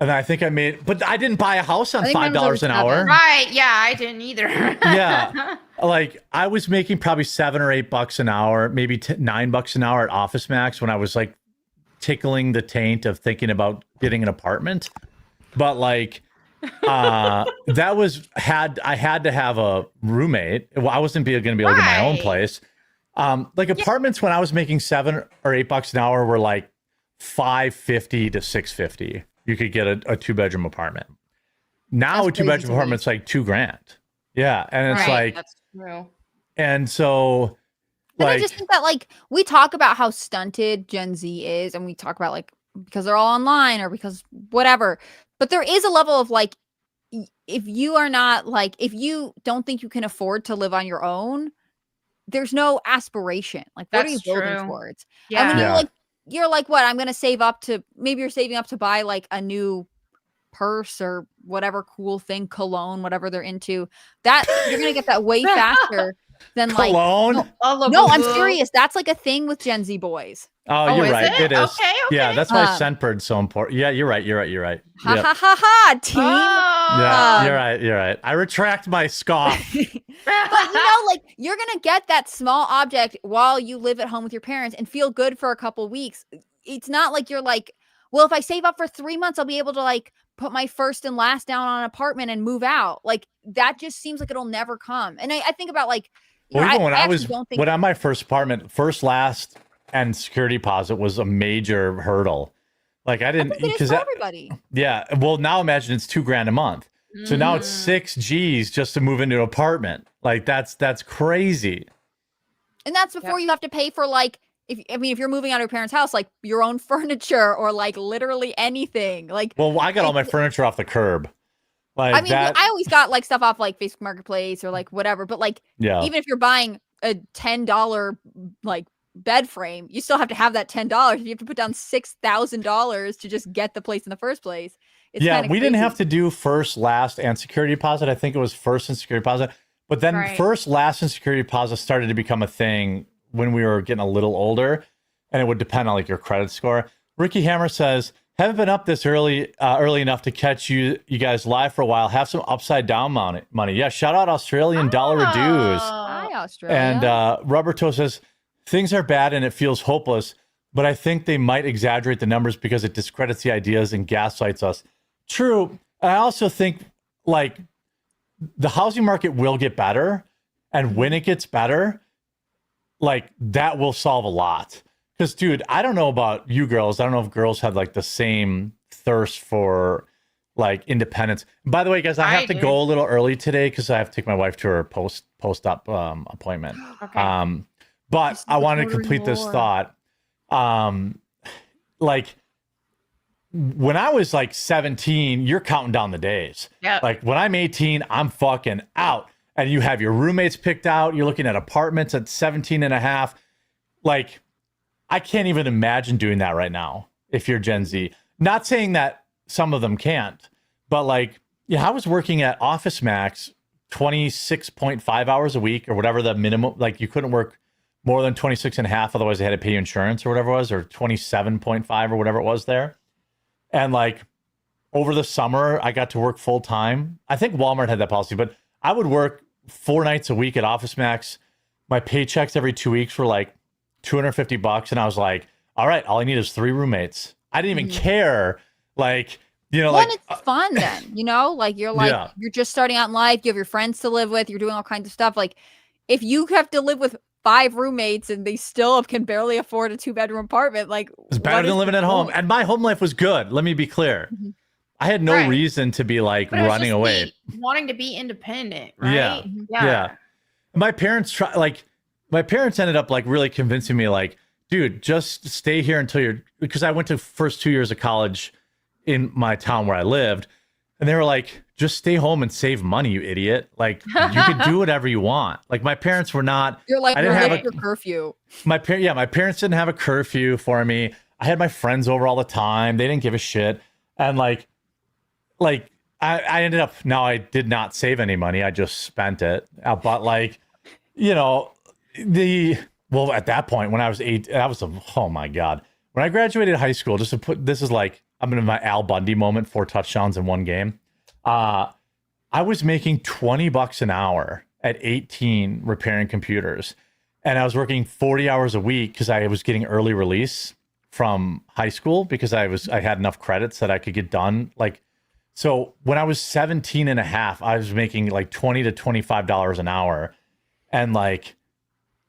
And I think I made, but I didn't buy a house on $5 an hour. Right. Yeah, I didn't either. Yeah. Like I was making probably $7 or $8 an hour, maybe $9 an hour at Office Max when I was like tickling the taint of thinking about getting an apartment. But like, that was, I had to have a roommate. Well, I wasn't going to be able to get my own place. Like apartments when I was making $7 or $8 an hour were like $550 to $650. You could get a 2-bedroom apartment. Now a 2-bedroom apartment's like $2,000. Yeah. And it's like, that's true. And so like, I just think that like we talk about how stunted Gen Z is, and we talk about like because they're all online or because whatever. But there is a level of like, if you are not like, if you don't think you can afford to live on your own, there's no aspiration. Like, what are you building towards? Yeah. And when you're like, what? I'm going to save up to, maybe you're saving up to buy like a new purse or whatever cool thing, cologne, whatever they're into. That you're going to get that way faster than cologne? Like, no, I'm serious. That's like a thing with Gen Z boys. Oh, you're right. It is. Okay. Yeah, that's why Scentbird's so important. Yeah, you're right. Ha ha ha ha, team. Yeah, you're right. I retract my scoff. But like you're gonna get that small object while you live at home with your parents and feel good for a couple weeks. It's not like you're like, well, if I save up for 3 months, I'll be able to like put my first and last down on an apartment and move out. Like that just seems like it'll never come. And I think about like, even when when I my first apartment, first, last, and security deposit was a major hurdle. Like I didn't because everybody. Yeah. Well, now imagine it's $2,000 a month. So now it's 6 G's just to move into an apartment. Like that's crazy. And that's before you have to pay for like, if you're moving out of your parents' house, like your own furniture or like literally anything. Like, well, I got all my furniture off the curb. Like I mean, I always got like stuff off like Facebook Marketplace or like whatever. But like, even if you're buying a $10 like bed frame, you still have to have that $10. You have to put down $6,000 to just get the place in the first place. It's we didn't have to do first, last, and security deposit. I think it was first and security deposit. But then first, last, and security deposit started to become a thing when we were getting a little older, and it would depend on like your credit score. Ricky Hammer says, haven't been up this early enough to catch you guys live for a while. Have some upside down money. Yeah, shout out Australian dollar reduce. Hi, Australia. And Rubber Toe says, things are bad and it feels hopeless, but I think they might exaggerate the numbers because it discredits the ideas and gaslights us. True. I also think like the housing market will get better, and when it gets better, like that will solve a lot. Because dude, I don't know about you girls. I don't know if girls have like the same thirst for like independence. By the way, guys, I have to go a little early today because I have to take my wife to her post-op appointment. Okay. But I wanted to complete this thought. Like when I was like 17, you're counting down the days. Yeah. Like when I'm 18, I'm fucking out. And you have your roommates picked out. You're looking at apartments at 17 and a half. Like, I can't even imagine doing that right now if you're Gen Z. Not saying that some of them can't, but like, I was working at Office Max 26.5 hours a week or whatever the minimum, like you couldn't work more than 26 and a half. Otherwise they had to pay you insurance or whatever it was, or 27.5 or whatever it was there. And like over the summer, I got to work full time. I think Walmart had that policy, but I would work 4 nights a week at Office Max. My paychecks every 2 weeks were like $250. And I was like, all right, all I need is 3 roommates. I didn't even care. Like, like it's fun then, like you're you're just starting out in life. You have your friends to live with. You're doing all kinds of stuff. Like if you have to live with 5 roommates and they still can barely afford a 2-bedroom apartment. Like, it's better than living at home. And my home life was good. Let me be clear. Mm-hmm. I had no reason to be like running away. Wanting to be independent, right? Yeah. My parents my parents ended up like really convincing me like, dude, just stay here until because I went to first 2 years of college in my town where I lived. And they were like, just stay home and save money, you idiot. Like, you can do whatever you want. Like, my parents were not. You're like, I didn't have your curfew. My parents didn't have a curfew for me. I had my friends over all the time. They didn't give a shit. And like I ended up, now I did not save any money. I just spent it. But like, you know, at that point when I was 8, oh my God. When I graduated high school, just to put, this is like, I'm in my Al Bundy moment, 4 touchdowns in one game. I was making $20 an hour at 18 repairing computers. And I was working 40 hours a week because I was getting early release from high school because I had enough credits that I could get done. Like, so when I was 17 and a half, I was making like $20 to $25 an hour. And like,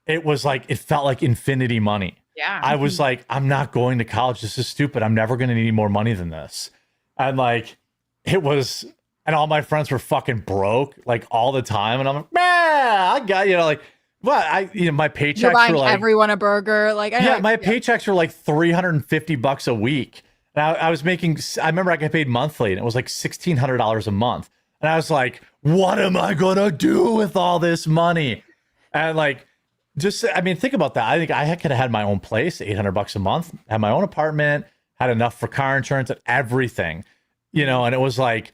it felt like infinity money. Yeah. I was like, I'm not going to college. This is stupid. I'm never going to need more money than this. And like, and all my friends were fucking broke like all the time. And I'm like, man, I got, like, what? My paychecks You're buying were like everyone a burger. Like, my paychecks were like $350 a week. And I was making, I remember I got paid monthly and it was like $1,600 a month. And I was like, what am I going to do with all this money? And like, think about that. I think I could have had my own place, $800 a month, had my own apartment, had enough for car insurance and everything, and it was like,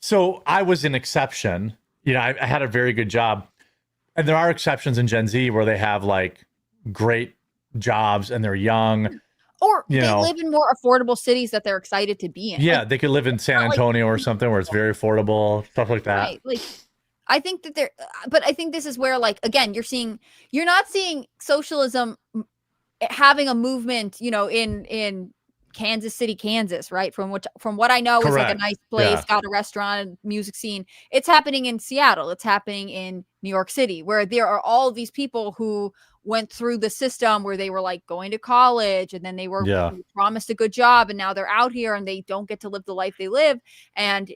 so I was an exception. I had a very good job. And there are exceptions in Gen Z where they have like great jobs and they're young. Or they live in more affordable cities that they're excited to be in. Yeah, they could live in San Antonio or something where it's very affordable, stuff like that. Right. Like, I think that but I think this is where, like, again, you're not seeing socialism having a movement, in Kansas City, Kansas, right? From what I know is like a nice place, got a restaurant and music scene. It's happening in Seattle. It's happening in New York City, where there are all these people who went through the system where they were like going to college and then they were promised a good job and now they're out here and they don't get to live the life they live, and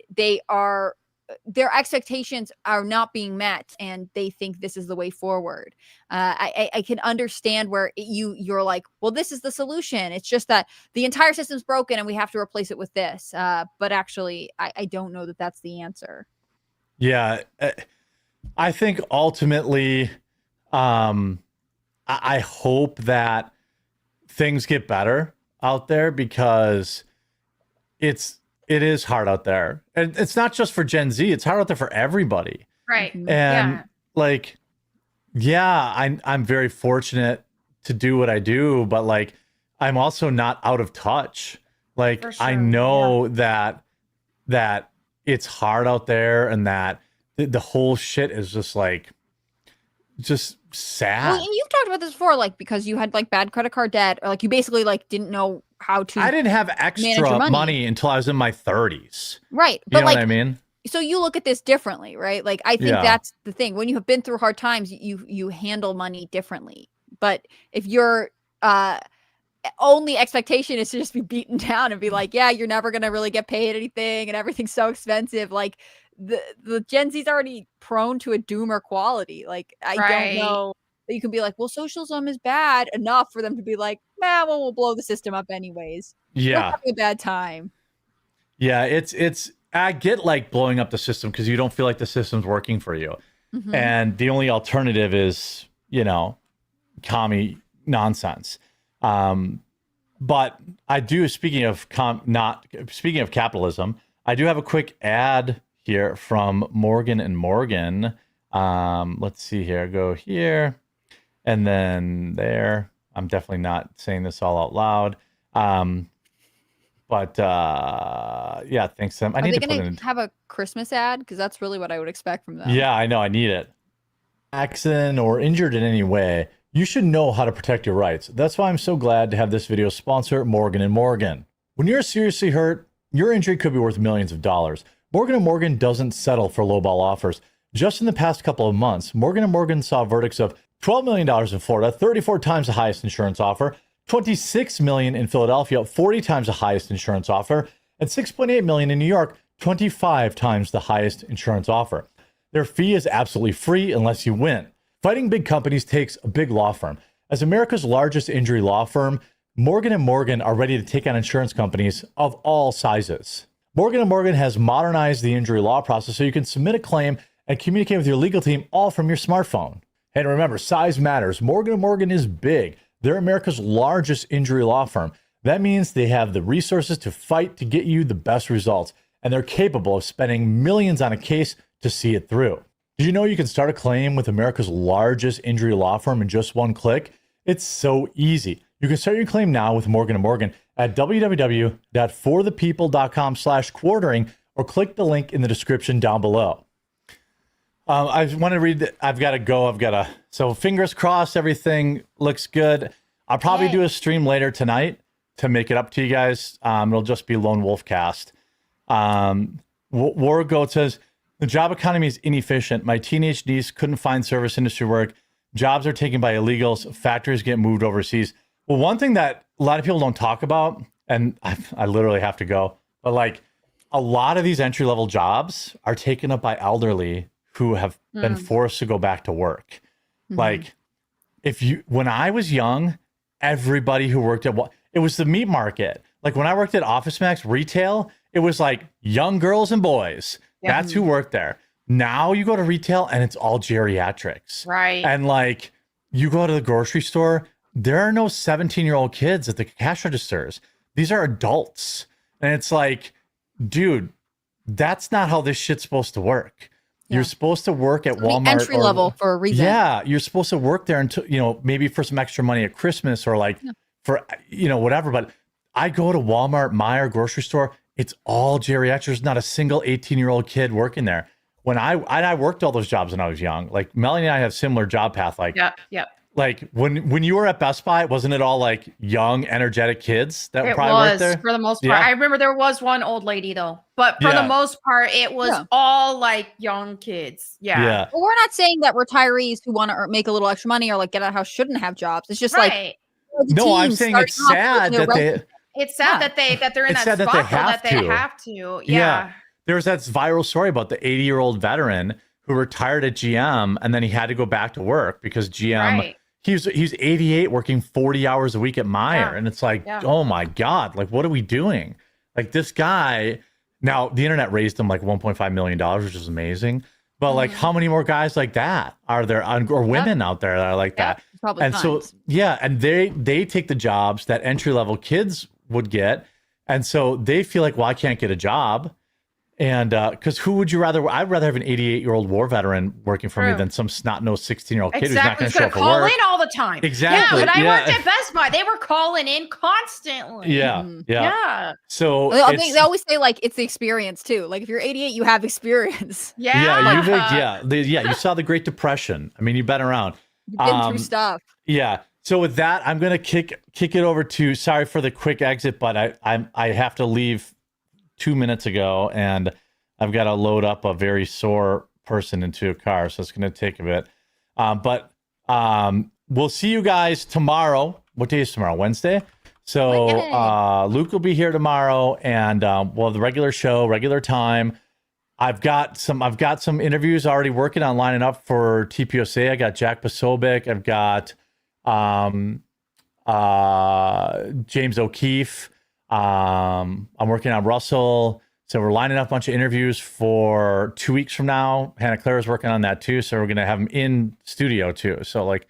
their expectations are not being met and they think this is the way forward. I can understand where you're like, well, this is the solution. It's just that the entire system's broken and we have to replace it with this. But actually, I don't know that that's the answer. Yeah. I think ultimately, I hope that things get better out there because it is hard out there. And it's not just for Gen Z, it's hard out there for everybody. Right. And I'm very fortunate to do what I do, but like, I'm also not out of touch. Like, sure, I know that it's hard out there and that the whole shit is just sad. Well, and you've talked about this before, like, because you had like bad credit card debt, or like you basically like didn't know how to. I didn't have extra money until I was in my 30s. Right. But you know what I mean? So you look at this differently, right? Like, I think that's the thing. When you have been through hard times, you handle money differently. But if your only expectation is to just be beaten down and be like, yeah, you're never going to really get paid anything and everything's so expensive. Like, the Gen Z's already prone to a doomer quality. Like, I don't know that you can be like, well, socialism is bad enough for them to be like, nah, well, we'll blow the system up anyways. Yeah. We're having a bad time. Yeah, it's I get like blowing up the system because you don't feel like the system's working for you. Mm-hmm. And the only alternative is, commie nonsense. But I do, speaking of capitalism, I do have a quick ad here from Morgan and Morgan. Let's see here. Go here and then there. I'm definitely not saying this all out loud. But thanks to them. Are they going to have a Christmas ad? Because that's really what I would expect from them. Yeah, I know. I need it. Accident or injured in any way, you should know how to protect your rights. That's why I'm so glad to have this video sponsor Morgan and Morgan. When you're seriously hurt, your injury could be worth millions of dollars. Morgan & Morgan doesn't settle for lowball offers. Just in the past couple of months, Morgan & Morgan saw verdicts of $12 million in Florida, 34 times the highest insurance offer, $26 million in Philadelphia, 40 times the highest insurance offer, and $6.8 million in New York, 25 times the highest insurance offer. Their fee is absolutely free unless you win. Fighting big companies takes a big law firm. As America's largest injury law firm, Morgan & Morgan are ready to take on insurance companies of all sizes. Morgan & Morgan has modernized the injury law process so you can submit a claim and communicate with your legal team all from your smartphone. And remember, size matters. Morgan & Morgan is big. They're America's largest injury law firm. That means they have the resources to fight to get you the best results, and they're capable of spending millions on a case to see it through. Did you know you can start a claim with America's largest injury law firm in just one click? It's so easy. You can start your claim now with Morgan & Morgan at www.forthepeople.com/quartering or click the link in the description down below. I want to read. I've got to go. So fingers crossed, everything looks good. I'll probably do a stream later tonight to make it up to you guys. It'll just be Lone Wolf Cast. Wargoat says, the job economy is inefficient. My teenage niece couldn't find service industry work. Jobs are taken by illegals. Factories get moved overseas. Well, one thing that a lot of people don't talk about, and I literally have to go, but like a lot of these entry-level jobs are taken up by elderly who have been forced to go back to work. Like when I was young, everybody who worked at it was the meat market. Like when I worked at Office Max retail, it was like young girls and boys. Yeah. That's who worked there. Now you go to retail and it's all geriatrics. Right. And like you go to the grocery store, there are no 17-year-old kids at the cash registers. These are adults. And it's like, dude, that's not how this shit's supposed to work. Yeah. You're supposed to work at Walmart. Entry level for a reason. Yeah. You're supposed to work there until, maybe for some extra money at Christmas or like for, whatever. But I go to Walmart, Meijer, grocery store. It's all geriatrics. There's not a single 18-year-old kid working there. When I worked all those jobs when I was young, like Melanie and I have similar job path. Like, like when you were at Best Buy, wasn't it all like young, energetic kids that probably worked there? For the most part. I remember there was one old lady though, but for the most part, it was all like young kids. Yeah. Well, we're not saying that retirees who want to make a little extra money or like get out of the house shouldn't have jobs. It's just like no, I'm saying it's sad that they. It's sad that they're in that spot that they have to. Yeah. There was that viral story about the 80-year-old veteran who retired at GM and then he had to go back to work because GM, he's 88 working 40 hours a week at Meijer. And it's like, oh my God, like, what are we doing? Like this guy, now the internet raised him like $1.5 million, which is amazing. But like, how many more guys like that are there, or women out there that are like that? Probably and tons. So, and they take the jobs that entry-level kids would get. And so they feel like, well, I can't get a job. And because who would you rather? I'd rather have an 88-year-old war veteran working for me than some snot-nosed 16-year-old kid who's not going to show up for work. Call in all the time. Exactly. Yeah, when I worked at Best Buy, they were calling in constantly. Yeah. So they always say like it's the experience too. Like if you're 88, you have experience. You saw the Great Depression. I mean, you've been around. You've been through stuff. Yeah. So with that, I'm gonna kick it over to. Sorry for the quick exit, but I have to leave 2 minutes ago, and I've got to load up a very sore person into a car, so it's going to take a bit. But we'll see you guys tomorrow. What day is tomorrow? Wednesday. So Luke will be here tomorrow, and we'll have the regular show, regular time. I've got some interviews already working on lining up for TPOSA. I got Jack Posobiec. I've got James O'Keefe. I'm working on Russell. So we're lining up a bunch of interviews for 2 weeks from now. Hannah Clara's working on that too. So we're going to have them in studio too. So like,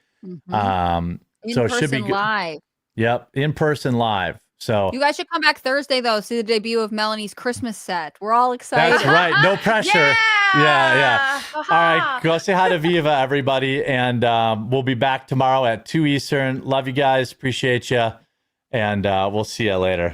so it should be good. Live. Yep. In person live. So you guys should come back Thursday though. See the debut of Melanie's Christmas set. We're all excited. That's right. No pressure. Yeah. All right. Go say hi to Viva, everybody. And we'll be back tomorrow at 2 Eastern. Love you guys. Appreciate you. And we'll see you later.